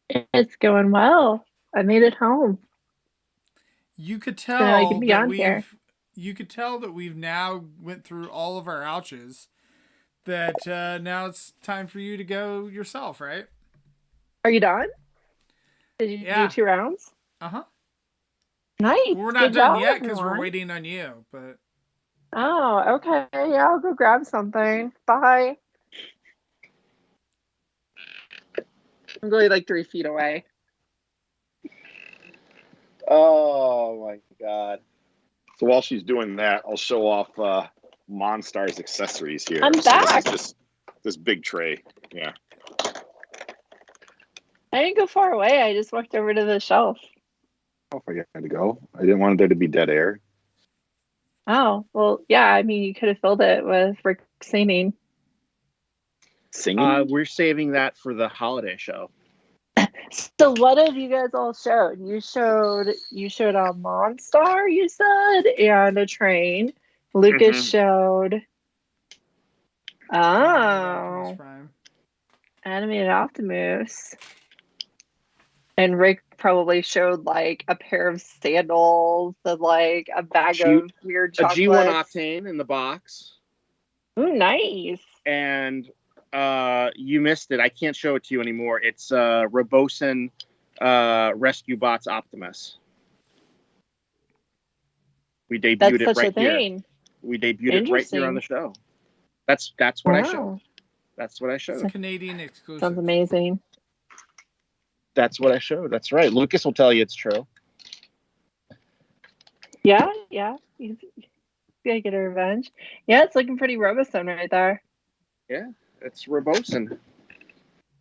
It's going well. I made it home. You could So now I tell can be that on here. you could tell that we've now went through all of our ouches. That now it's time for you to go yourself, right? Are you done? Did you Yeah. do 2 rounds? Uh-huh. Nice. We're not Good done job, yet because we're everyone. waiting on you, but Oh, okay. Yeah, I'll go grab something. Bye. I'm really like 3 feet away. Oh my god! So while she's doing that, I'll show off Monstar's accessories here. I'm back. This is this big tray. Yeah. I didn't go far away. I just walked over to the shelf. Oh, if I had to go, I didn't want there to be dead air. Oh, well, yeah. I mean, you could have filled it with Rick singing. Singing? We're saving that for the holiday show. So what have you guys all showed? You showed a Monstar, you said, and a train. Lucas Mhm. showed Optimus Prime. animated Optimus. And Rick probably showed like a pair of sandals and like a bag of weird A chocolates. G1 Octane in the box. Ooh, nice. And you missed it. I can't show it to you anymore. It's Robosen Rescue Bots Optimus. We debuted That's it such right a thing. here. We debuted it right here on the show. That's what I showed. Wow. That's what I It's a showed. Canadian exclusive. Sounds amazing. That's what I showed. That's right. Lucas will tell you it's true. Yeah. He's gonna get a revenge. Yeah, it's looking pretty Roboson right there. Yeah, it's Robosen.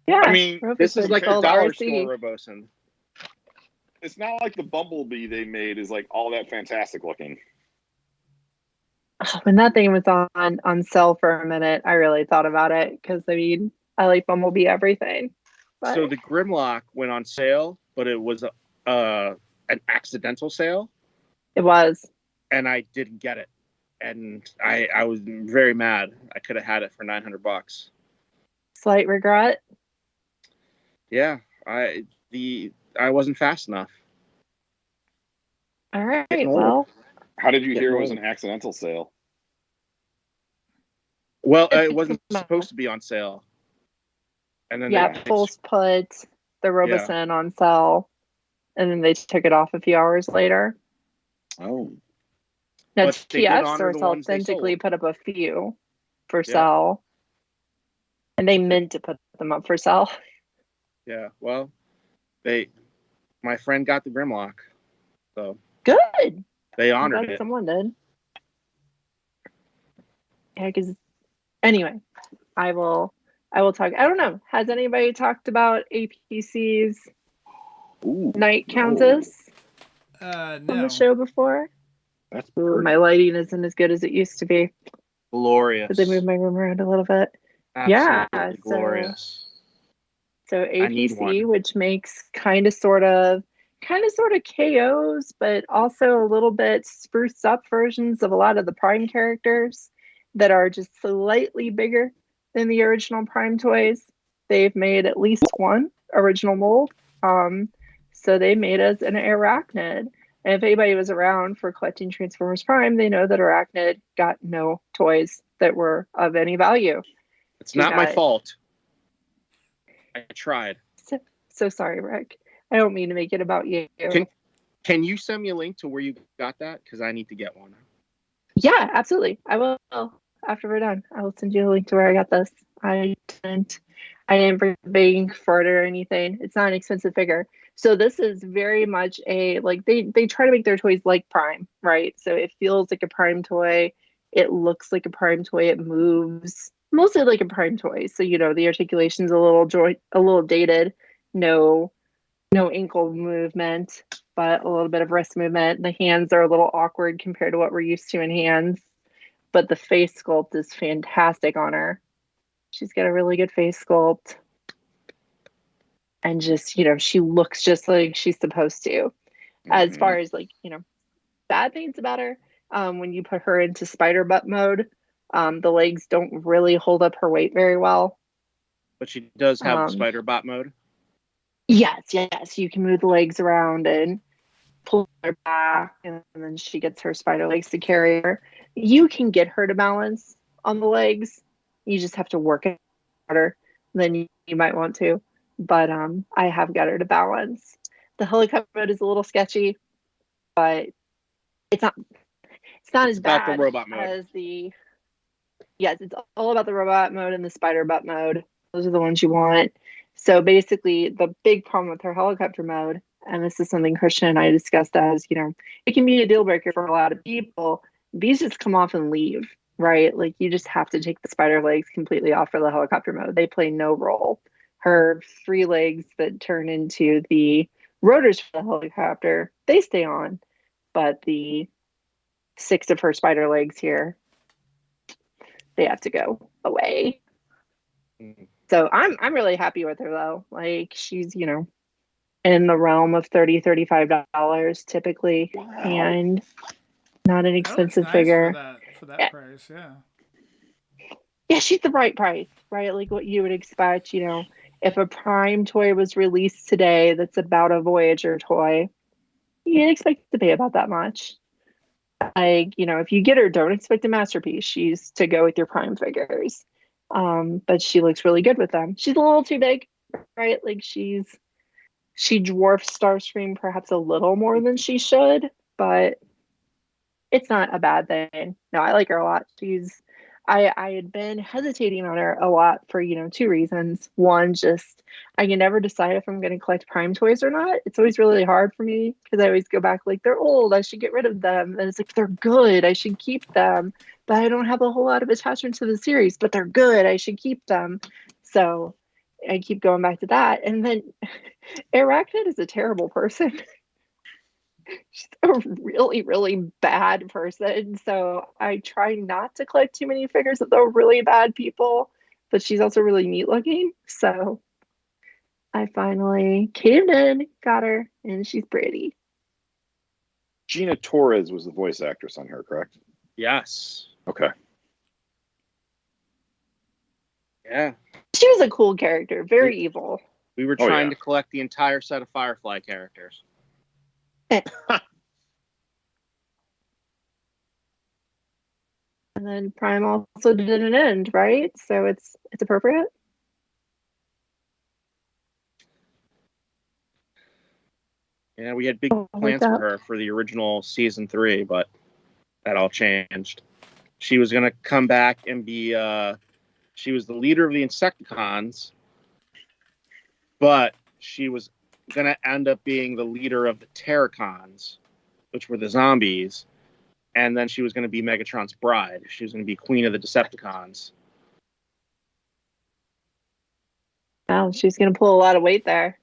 Yeah. I mean, This is Roboson, like a old dollar RC. store Robosen. It's not like the Bumblebee they made is like all that fantastic looking. Oh, when that thing was on sale for a minute, I really thought about it because I mean, I like Bumblebee everything. But So the Grimlock went on sale, but it was an accidental sale, it was. and I didn't get it, and I was very mad. I could have had it for $900. Slight regret. Yeah, I wasn't fast enough. All right. Getting old. Well, How did you Getting hear it was old. an accidental sale? Well, it wasn't supposed to be on sale, and then yeah, they Pulse put the Roboson on sale, and then they took it off a few hours later. Oh. Now, But they did TF honor Source the ones they authentically sold. put up a few for Yeah. sale, and they meant to put them up for sale. Yeah, well, my friend got the Grimlock, so Good. they I'm honored glad it. someone did. Yeah, because anyway, I will talk. I don't know. Has anybody talked about APC's Ooh, Night no. Countess No. on the show before? That's Ooh, pretty. my lighting isn't as good as it used to be Glorious. because I moved my room around a little bit. Absolutely Yeah, glorious. So I need APC, one. which makes kind of sort of KOs, but also a little bit spruced up versions of a lot of the Prime characters that are just slightly bigger than the original Prime toys. They've made at least one original mold. So they made us an Arachnid. And if anybody was around for collecting Transformers Prime, they know that Arachnid got no toys that were of any value. It's not my got- fault. I tried. So sorry, Rick. I don't mean to make it about you. Can you send me a link to where you got that? Because I need to get one. Yeah, absolutely. I will. After we're done, I will send you a link to where I got this. I didn't bring a big fart or anything. It's not an expensive figure. So this is very much a, like, they try to make their toys like Prime, right? So it feels like a Prime toy. It looks like a Prime toy. It moves mostly like a Prime toy. So, you know, the articulation's a little dated. No ankle movement, but a little bit of wrist movement. The hands are a little awkward compared to what we're used to in hands, but the face sculpt is fantastic on her. She's got a really good face sculpt. And just, you know, she looks just like she's supposed to. As far as, like, you know, bad things about her, when you put her into spider butt mode, the legs don't really hold up her weight very well. But she does have spider bot mode. Yes. You can move the legs around and pull her back, and then she gets her spider legs to carry her. You can get her to balance on the legs. You just have to work it harder than you might want to. But I have got her to balance. The helicopter mode is a little sketchy, but it's not as bad about the robot mode. as the. Yes, it's all about the robot mode and the spider butt mode. Those are the ones you want. So basically, the big problem with her helicopter mode, and this is something Christian and I discussed, as, you know, it can be a deal breaker for a lot of people. These just come off and leave, right? Like, you just have to take the spider legs completely off for the helicopter mode. They play no role. Her 3 legs that turn into the rotors for the helicopter, they stay on, but the 6 of her spider legs here, they have to go away. So I'm really happy with her, though. Like, she's, you know, in the realm of $30-$35 typically. Wow. And not an expensive figure for that price. Yeah, she's the right price, right? Like what you would expect. You know, if a Prime toy was released today that's about a Voyager toy, you'd expect to pay about that much. Like, you know, if you get her, don't expect a masterpiece. She's to go with your Prime figures. But she looks really good with them. She's a little too big, right? Like, she dwarfs Starscream perhaps a little more than she should, but it's not a bad thing. No, I like her a lot. I had been hesitating on her a lot for, you know, 2 reasons. One, just I can never decide if I'm going to collect Prime toys or not. It's always really hard for me because I always go back like, they're old, I should get rid of them. And it's like, they're good, I should keep them. But I don't have a whole lot of attachment to the series, but they're good, I should keep them. So I keep going back to that. And then Arachnid is a terrible person. She's a really, really bad person. So I try not to collect too many figures of those really bad people, but she's also really neat looking. So I finally caved in, got her, and she's pretty. Gina Torres was the voice actress on her, correct? Yes. Okay. Yeah. She was a cool character, very evil. We were trying to collect the entire set of Firefly characters. And then Prime also did an end, right? So it's appropriate. Yeah, we had big plans for her for the original season 3, but that all changed. She was gonna come back and be she was the leader of the Insecticons, but she was gonna end up being the leader of the Terracons, which were the zombies, and then she was gonna be Megatron's bride. She was gonna be queen of the Decepticons. Wow, she's gonna pull a lot of weight there.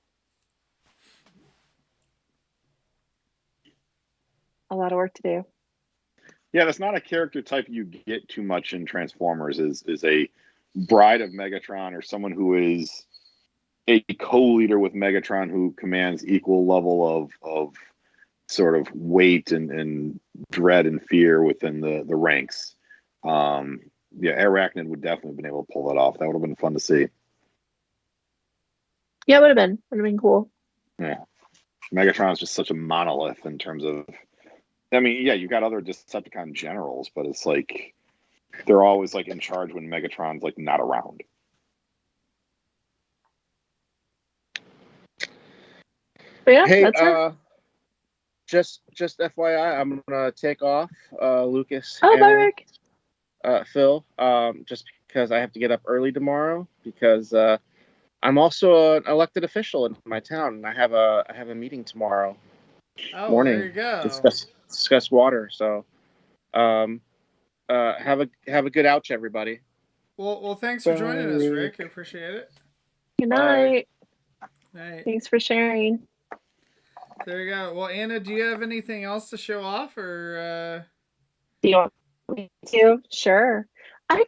A lot of work to do. Yeah, that's not a character type you get too much in Transformers. Is a bride of Megatron or someone who is a co-leader with Megatron who commands equal level of sort of weight and dread and fear within the ranks. Yeah, Arachnid would definitely have been able to pull that off. That would have been fun to see. Yeah, it would have been cool. Yeah, Megatron is just such a monolith in terms of. I mean, yeah, you got other Decepticon generals, but it's like they're always like in charge when Megatron's like not around. But yeah, hey, that's her. just FYI, I'm gonna take off, Lucas Oh, bye, Rick. Phil, just because I have to get up early tomorrow because I'm also an elected official in my town, and I have a meeting tomorrow morning. There you go. Discuss water. So, have a good ouch, everybody. Well, thanks for joining us, Rick. I appreciate it. Good night. Night. Thanks for sharing. There you go. Well, Anna, do you have anything else to show off, or? Do you want me to? Sure. I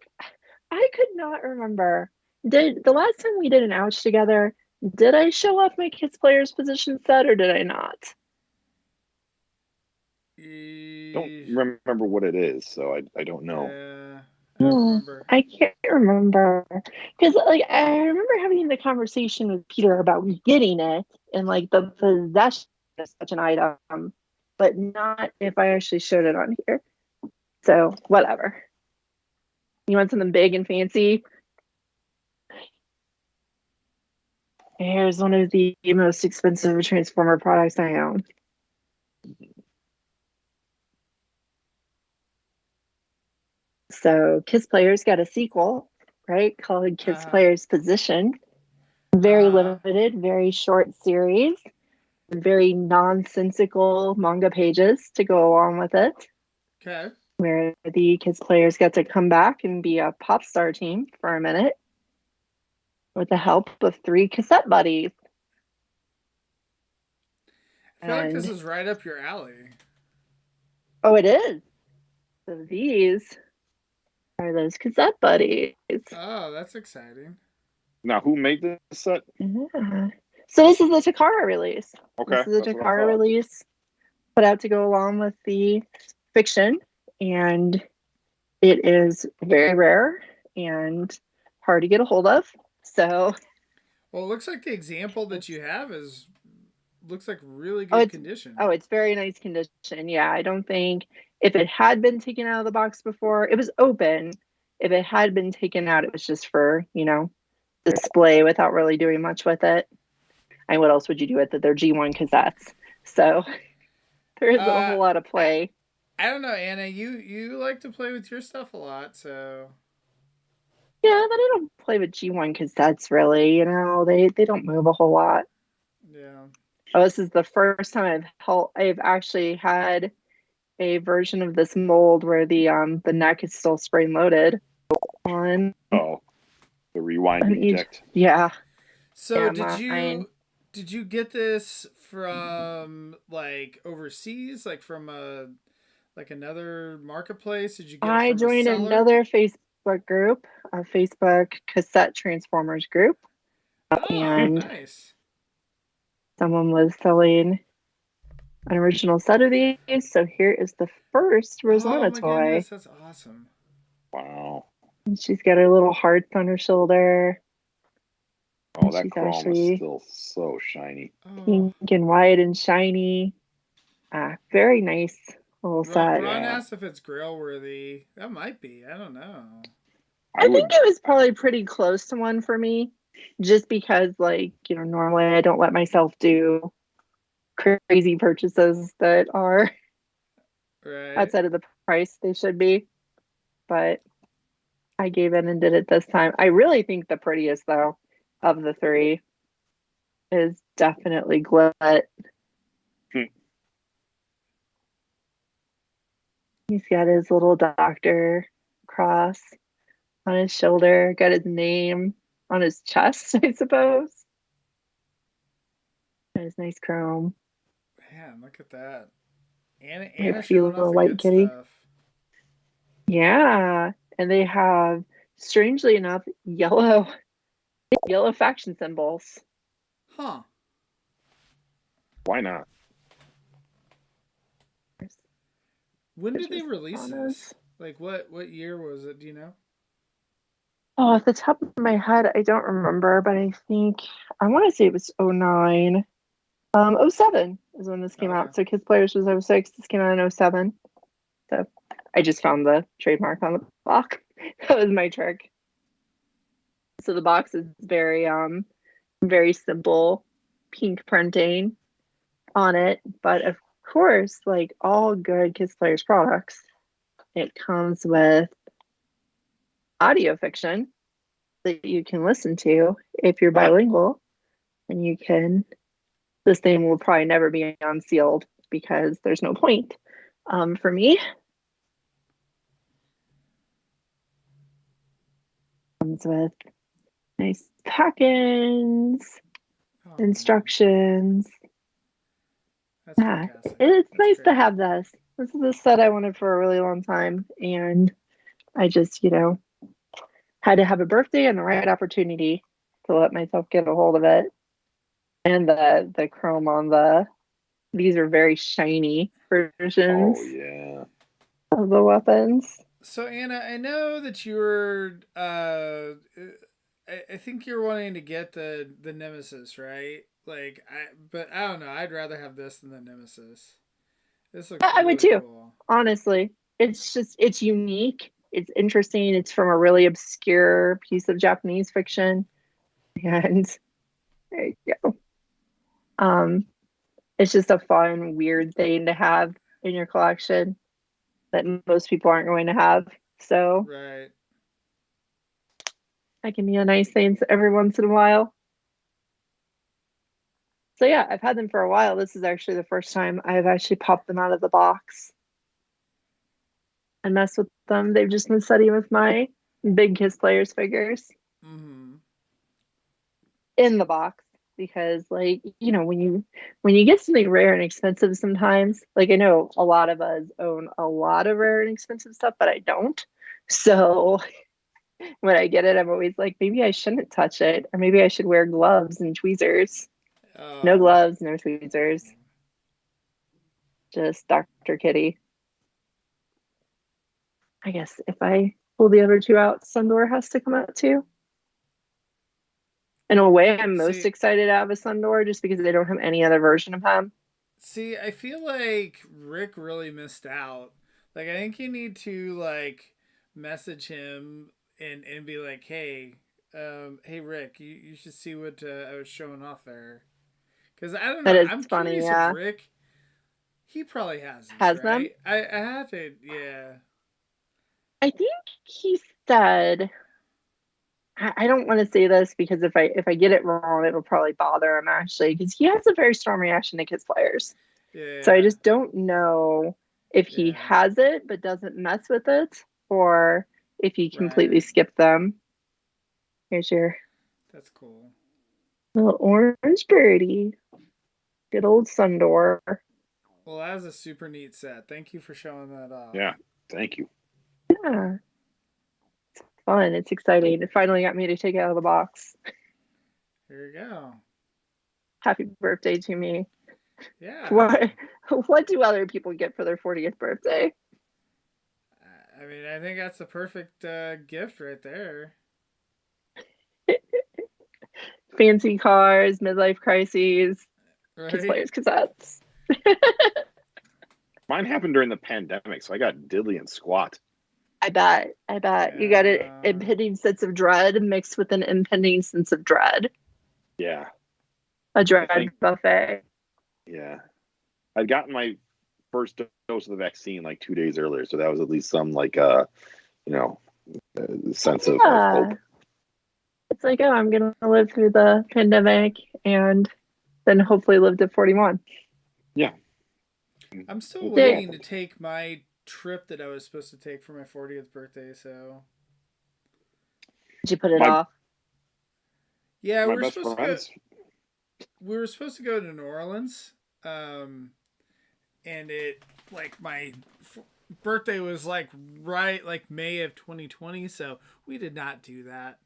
could not remember. Did the last time we did an ouch together, did I show off my kids players position set or did I not? Don't remember what it is, so I don't know. Yeah, I don't remember. I can't remember because I remember having the conversation with Peter about getting it and like the possession of such an item, but not if I actually showed it on here. So whatever. You want something big and fancy? Here's one of the most expensive Transformer products I own. So Kiss Players got a sequel, right? Called Kiss Players Position. Very limited, very short series. Very nonsensical manga pages to go along with it. Okay. Where the Kids Players get to come back and be a pop star team for a minute with the help of 3 cassette buddies. I feel like this is right up your alley. Oh, it is. So these are those cassette buddies. Oh, that's exciting. Now, who made this set? Yeah. So this is the Takara release. Okay. This is the Takara release put out to go along with the fiction. And it is very rare and hard to get a hold of. So, well, it looks like the example that you have looks like really good condition. Oh, it's very nice condition. Yeah, I don't think if it had been taken out of the box before, it was open. If it had been taken out, it was just for, display without really doing much with it. And what else would you do with it? They're G1 cassettes. So there isn't a whole lot of play. I don't know, Anna. You like to play with your stuff a lot, so. Yeah, but I don't play with G1 cassettes really. They don't move a whole lot. Yeah. Oh, this is the first time I've actually had a version of this mold where the neck is still spring loaded on. Oh, the rewind eject. Yeah. So did you get this from like overseas, like from another marketplace? Did you get it from joined another Facebook group, a Facebook cassette Transformers group. And nice. Someone was selling an original set of these, so here is the first Rosanna toy. Goodness, that's awesome. Wow. And she's got her little hearts on her shoulder. Oh, that chrome is still so shiny. Pink and white and shiny. Very nice little set. Ron asked if it's grail worthy. That might be. I don't know. I think it was probably pretty close to one for me. Just because, normally I don't let myself do crazy purchases that are outside of the price they should be. But I gave in and did it this time. I really think the prettiest, though, of the 3 is definitely Glit. He's got his little doctor cross on his shoulder, got his name on his chest, I suppose. And his nice chrome. Man, look at that. Anna showing off the good stuff. Yeah. And they have, strangely enough, yellow faction symbols. Huh. Why not? When did they release this? Like what year was it? Do you know? Oh, off the top of my head, I don't remember, but I want to say it was 09. 07 is when this came out. So Kids Players was 06. This came out in 07. So I just found the trademark on the box. That was my trick. So the box is very simple pink printing on it, but of course, like all good Kiss Players products, it comes with audio fiction that you can listen to if you're bilingual, and you can. This thing will probably never be unsealed because there's no point. For me, comes with nice pack-ins, instructions. That's Yeah, fantastic. it's That's nice great. to have this. This is the set I wanted for a really long time, and I just, had to have a birthday and the right opportunity to let myself get a hold of it. And the chrome on these are very shiny versions Oh yeah. of the weapons. So Anna, I know that you were. I think you're wanting to get the Nemesis, right? But I don't know. I'd rather have this than the Nemesis. This looks I would really too, cool. honestly. It's unique. It's interesting. It's from a really obscure piece of Japanese fiction. And there you go. It's just a fun, weird thing to have in your collection that most people aren't going to have. So Right. that can be a nice thing every once in a while. So yeah, I've had them for a while. This is actually the first time I've actually popped them out of the box and messed with them. They've just been sitting with my big Kiss Players figures in the box because, like, when you get something rare and expensive, sometimes, like, I know a lot of us own a lot of rare and expensive stuff, but I don't. So when I get it, I'm always like, maybe I shouldn't touch it, or maybe I should wear gloves and tweezers. No gloves, no tweezers. Just Dr. Kitty. I guess if I pull the other two out, Sundor has to come out too. In a way, I'm most excited to have a Sundor just because they don't have any other version of him. See, I feel like Rick really missed out. Like, I think you need to message him and be like, hey, hey Rick, you should see what I was showing off there. Because I don't know, I'm funny, curious yeah. if Rick, he probably has these, has right? them. I have to, yeah. I think he said. I don't want to say this because if I get it wrong, it'll probably bother him actually because he has a very strong reaction to Kiss Players. Yeah. So I just don't know if he has it but doesn't mess with it, or if he completely skipped them. Here's your. That's cool. Little orange birdie. Good old Sundor. Well, that was a super neat set. Thank you for showing that off. Yeah, thank you. Yeah. It's fun. It's exciting. It finally got me to take it out of the box. Here you go. Happy birthday to me. Yeah. What do other people get for their 40th birthday? I mean, I think that's the perfect gift right there. Fancy cars, midlife crises, Kiss Players cassettes. Mine happened during the pandemic, so I got diddly and squat. I bet. You got an impending sense of dread mixed with an impending sense of dread. Yeah. A dread buffet. Yeah. I'd gotten my first dose of the vaccine like 2 days earlier, so that was at least some sense of hope. It's like, oh, I'm gonna live through the pandemic and then hopefully live to 41. Yeah. I'm still waiting to take my trip that I was supposed to take for my 40th birthday, so. Did you put it off? Yeah, we were supposed to go to New Orleans. And it, my birthday was right May of 2020, so we did not do that.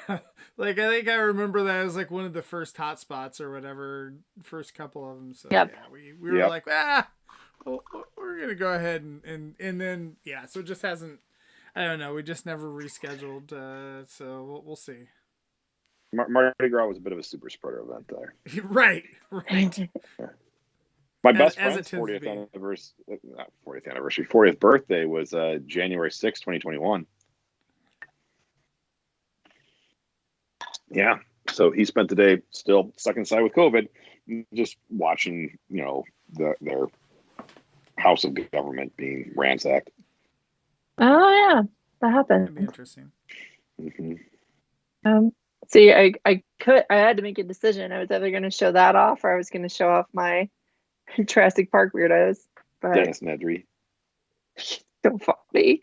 I think I remember that as one of the first hot spots or whatever, first couple of them. So yeah, we were like, well, we're gonna go ahead and then so it just hasn't. I don't know. We just never rescheduled. So we'll see. Mardi Gras was a bit of a super spreader event there. Right. My best friend's 40th anniversary, 40th birthday was January 6th, 2021. Yeah, so he spent the day still stuck inside with COVID. just watching, their house of government being ransacked. Oh yeah, that happened. That'd be interesting. Mm-hmm. See, I had to make a decision. I was either going to show that off or I was going to show off my Jurassic Park weirdos. But Dennis Nedry. so funny.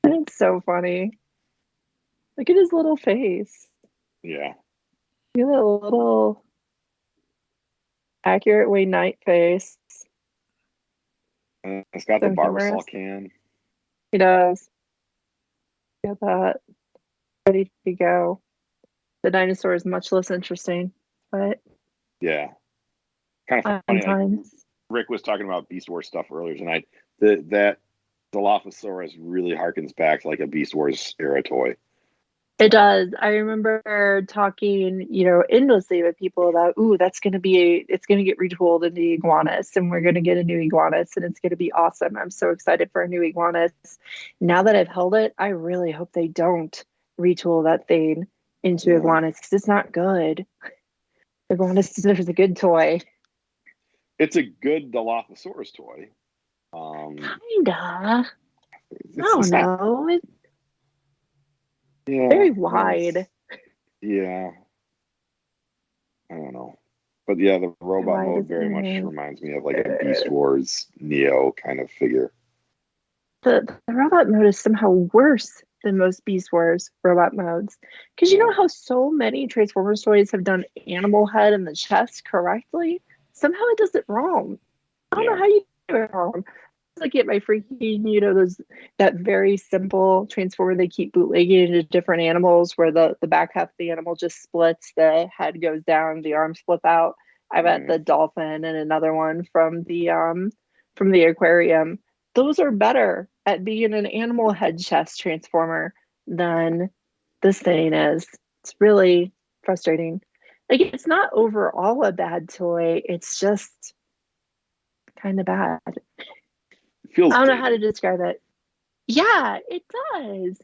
It's so funny. Look at his little face. Yeah. Look at that little accurate Wayne Knight face. It's got So the Barbasol humorous. can. He does. Got that ready to go. The dinosaur is much less interesting, but Yeah. Kind of fun funny. Like, times. Rick was talking about Beast Wars stuff earlier tonight. That Dilophosaurus really harkens back to like a Beast Wars era toy. It does. I remember talking, endlessly with people about, it's going to get retooled into iguanas, and we're going to get a new iguanas, and it's going to be awesome. I'm so excited for a new iguanas. Now that I've held it, I really hope they don't retool that thing into iguanas because it's not good. Iguanas is a good toy. It's a good Dilophosaurus toy. Kinda. I don't It's not, know. It's yeah, very wide. Yeah. I don't know. But yeah, the robot Why mode does very it much mean- reminds me of like a Beast Wars Neo kind of figure. The robot mode is somehow worse than most Beast Wars robot modes. Because you know how so many Transformers toys have done animal head in the chest correctly? Somehow it does it wrong. I don't know how you do it wrong. I get my freaking, that very simple Transformer they keep bootlegging into different animals where the back half of the animal just splits, the head goes down, the arms flip out. I bet the dolphin and another one from the aquarium. Those are better at being an animal head chest Transformer than this thing is. It's really frustrating. Like, it's not overall a bad toy. It's just kind of bad. Feels I don't know dated. how to describe it. Yeah, it does.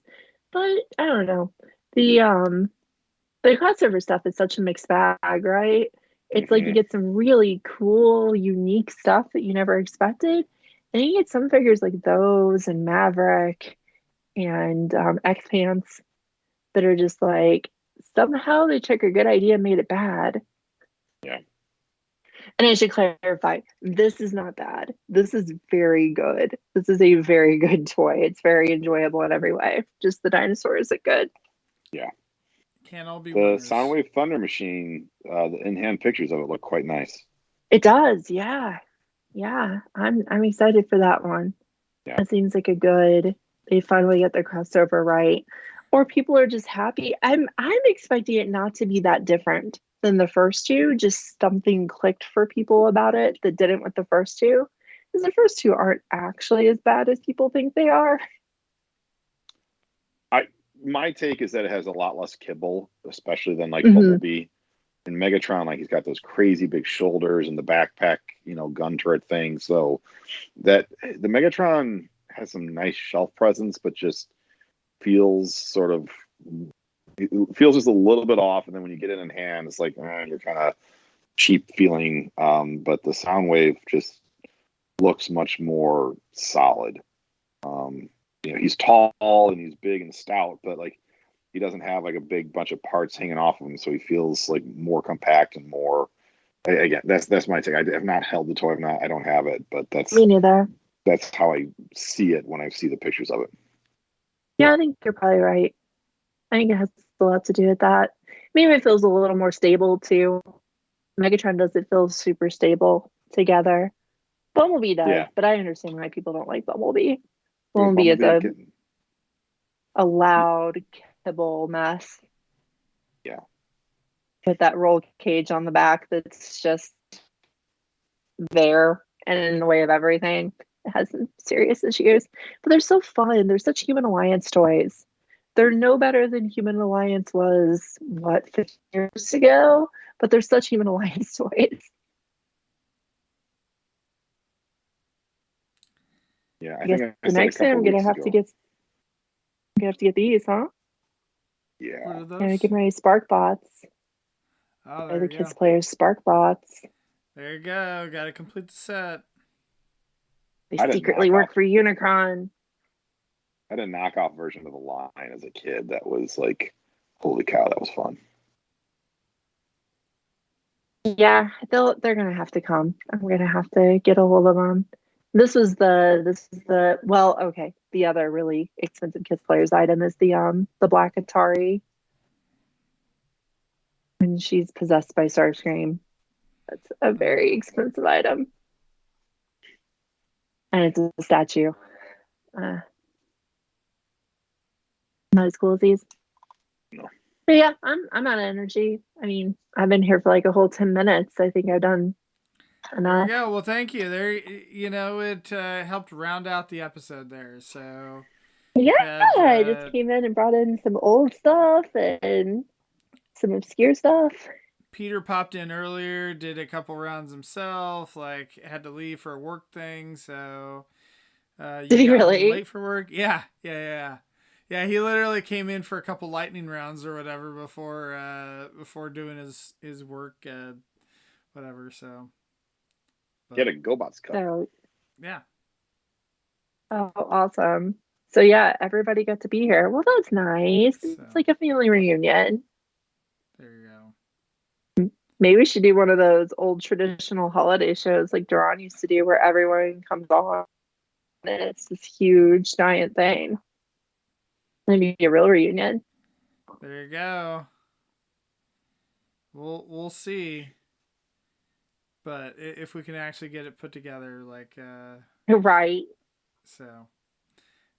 But I don't know. The crossover stuff is such a mixed bag, right? It's like you get some really cool, unique stuff that you never expected. And you get some figures like those and Maverick and X-Pants that are just like, somehow they took a good idea and made it bad. Yeah. And I should clarify, this is not bad. This is very good. This is a very good toy. It's very enjoyable in every way. Just the dinosaur isn't good. Yeah. Can't all be The winners. Soundwave Thunder Machine, the in-hand pictures of it look quite nice. It does, yeah. Yeah. I'm excited for that one. Yeah. That seems like they finally get the crossover right. Or people are just happy. I'm expecting it not to be that different than the first two. Just something clicked for people about it that didn't with the first two. Because the first two aren't actually as bad as people think they are. My take is that it has a lot less kibble, especially than like Bumblebee and Megatron. Like, he's got those crazy big shoulders and the backpack, gun turret thing. So that the Megatron has some nice shelf presence, but just feels just a little bit off. And then when you get it in hand, it's like, you're kind of cheap feeling. But the Soundwave just looks much more solid. He's tall and he's big and stout, but like, he doesn't have like a big bunch of parts hanging off of him, so he feels like more compact and more. Again, that's my take. I have not held the toy. I don't have it, but that's Me neither. That's how I see it when I see the pictures of it. Yeah, I think you're probably right. I think it has a lot to do with that. Maybe it feels a little more stable too. Megatron doesn't feel super stable together. Bumblebee does, but I understand why people don't like Bumblebee. Bumblebee is a loud kibble mess. Yeah. With that roll cage on the back that's just there and in the way of everything. It has some serious issues. But they're so fun. They're such Human Alliance toys. They're no better than Human Alliance was, 50 years ago? But they're such Human Alliance toys. Yeah, I guess the next thing I'm gonna have to get these, huh? Yeah. What are those? Gonna get my Spark bots. Oh, By there the you Kiss go. Players Spark Bots. There you go. Got to complete the set. They I did secretly knockoff. work for Unicron. I had a knockoff version of the line as a kid that was like, holy cow, that was fun. Yeah, they're gonna have to come. I'm gonna have to get a hold of them. This is the well, okay. The other really expensive Kiss Players item is the Black Atari when she's possessed by Starscream. That's a very expensive item, and it's a statue. Not as cool as these. No. But yeah, I'm out of energy. I mean, I've been here for like a whole 10 minutes. I think I've done There enough. you go. Well, thank you. There, it helped round out the episode there. So Yeah, had, I just came in and brought in some old stuff and some obscure stuff. Peter popped in earlier, did a couple rounds himself. Like had to leave for a work thing. So you Did he got home really? late for work? Yeah. Yeah, he literally came in for a couple lightning rounds or whatever before doing his work, whatever. So, He had a GoBots cup. So, yeah. oh, awesome. So yeah, everybody got to be here. Well, that's nice. So, It's like a family reunion. there you go. Maybe we should do one of those old traditional holiday shows like Duran used to do where everyone comes on and it's this huge giant thing. Maybe a real reunion. There you go. We'll see. But if we can actually get it put together, like Right. so,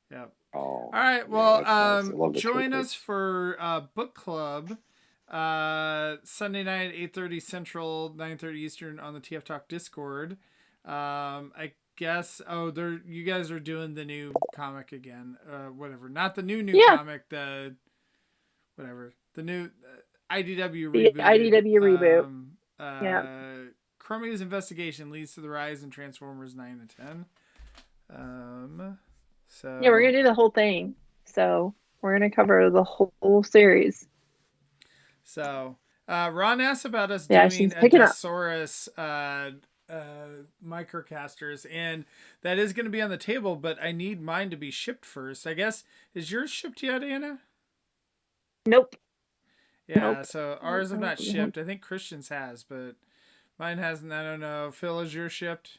yep. Oh, All right. yeah, Well, that's nice. I love the join showcase. us for book club Sunday night, 8:30 Central, 9:30 Eastern on the TF Talk Discord. I guess. Oh, you guys are doing the new comic again. Whatever. Not the new Yeah. comic. The whatever. The new IDW The rebooted. IDW reboot. Yeah. Chromia's investigation leads to the rise in Transformers 9 and 10. So Yeah, we're gonna do the whole thing. So we're gonna cover the whole series. So Ron asked about us Yeah, doing she's a picking up. Desaurus microcasters, and that is going to be on the table, but I need mine to be shipped first. I guess, is yours shipped yet, Anna? Nope. Yeah, Nope. so ours have not shipped. I think Christian's has, but mine hasn't. I don't know. Phil, is yours shipped?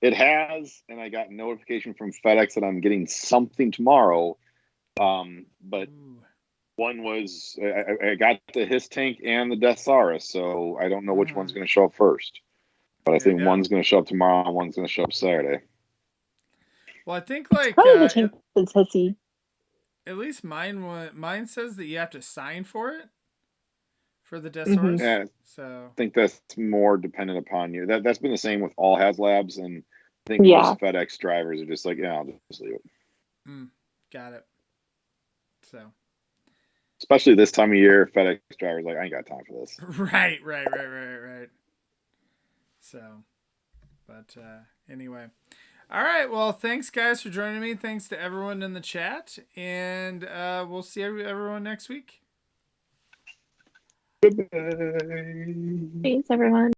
It has, and I got notification from FedEx that I'm getting something tomorrow. But Ooh. one was I got the His Tank and the Deathsaurus, so I don't know which one's going to show up first. But I think one's going to show up tomorrow, and one's going to show up Saturday. Well, I think like Probably the tank is hissy. At least mine says that you have to sign for it for the Deathsaurus. Yeah, so I think that's more dependent upon you. That's been the same with all HasLabs, and I think most FedEx drivers are just like, yeah, I'll just leave it. Got it. So, especially this time of year, FedEx drivers like, I ain't got time for this. Right. So, but anyway. All right. Well, thanks, guys, for joining me. Thanks to everyone in the chat. And we'll see everyone next week. Thanks, everyone.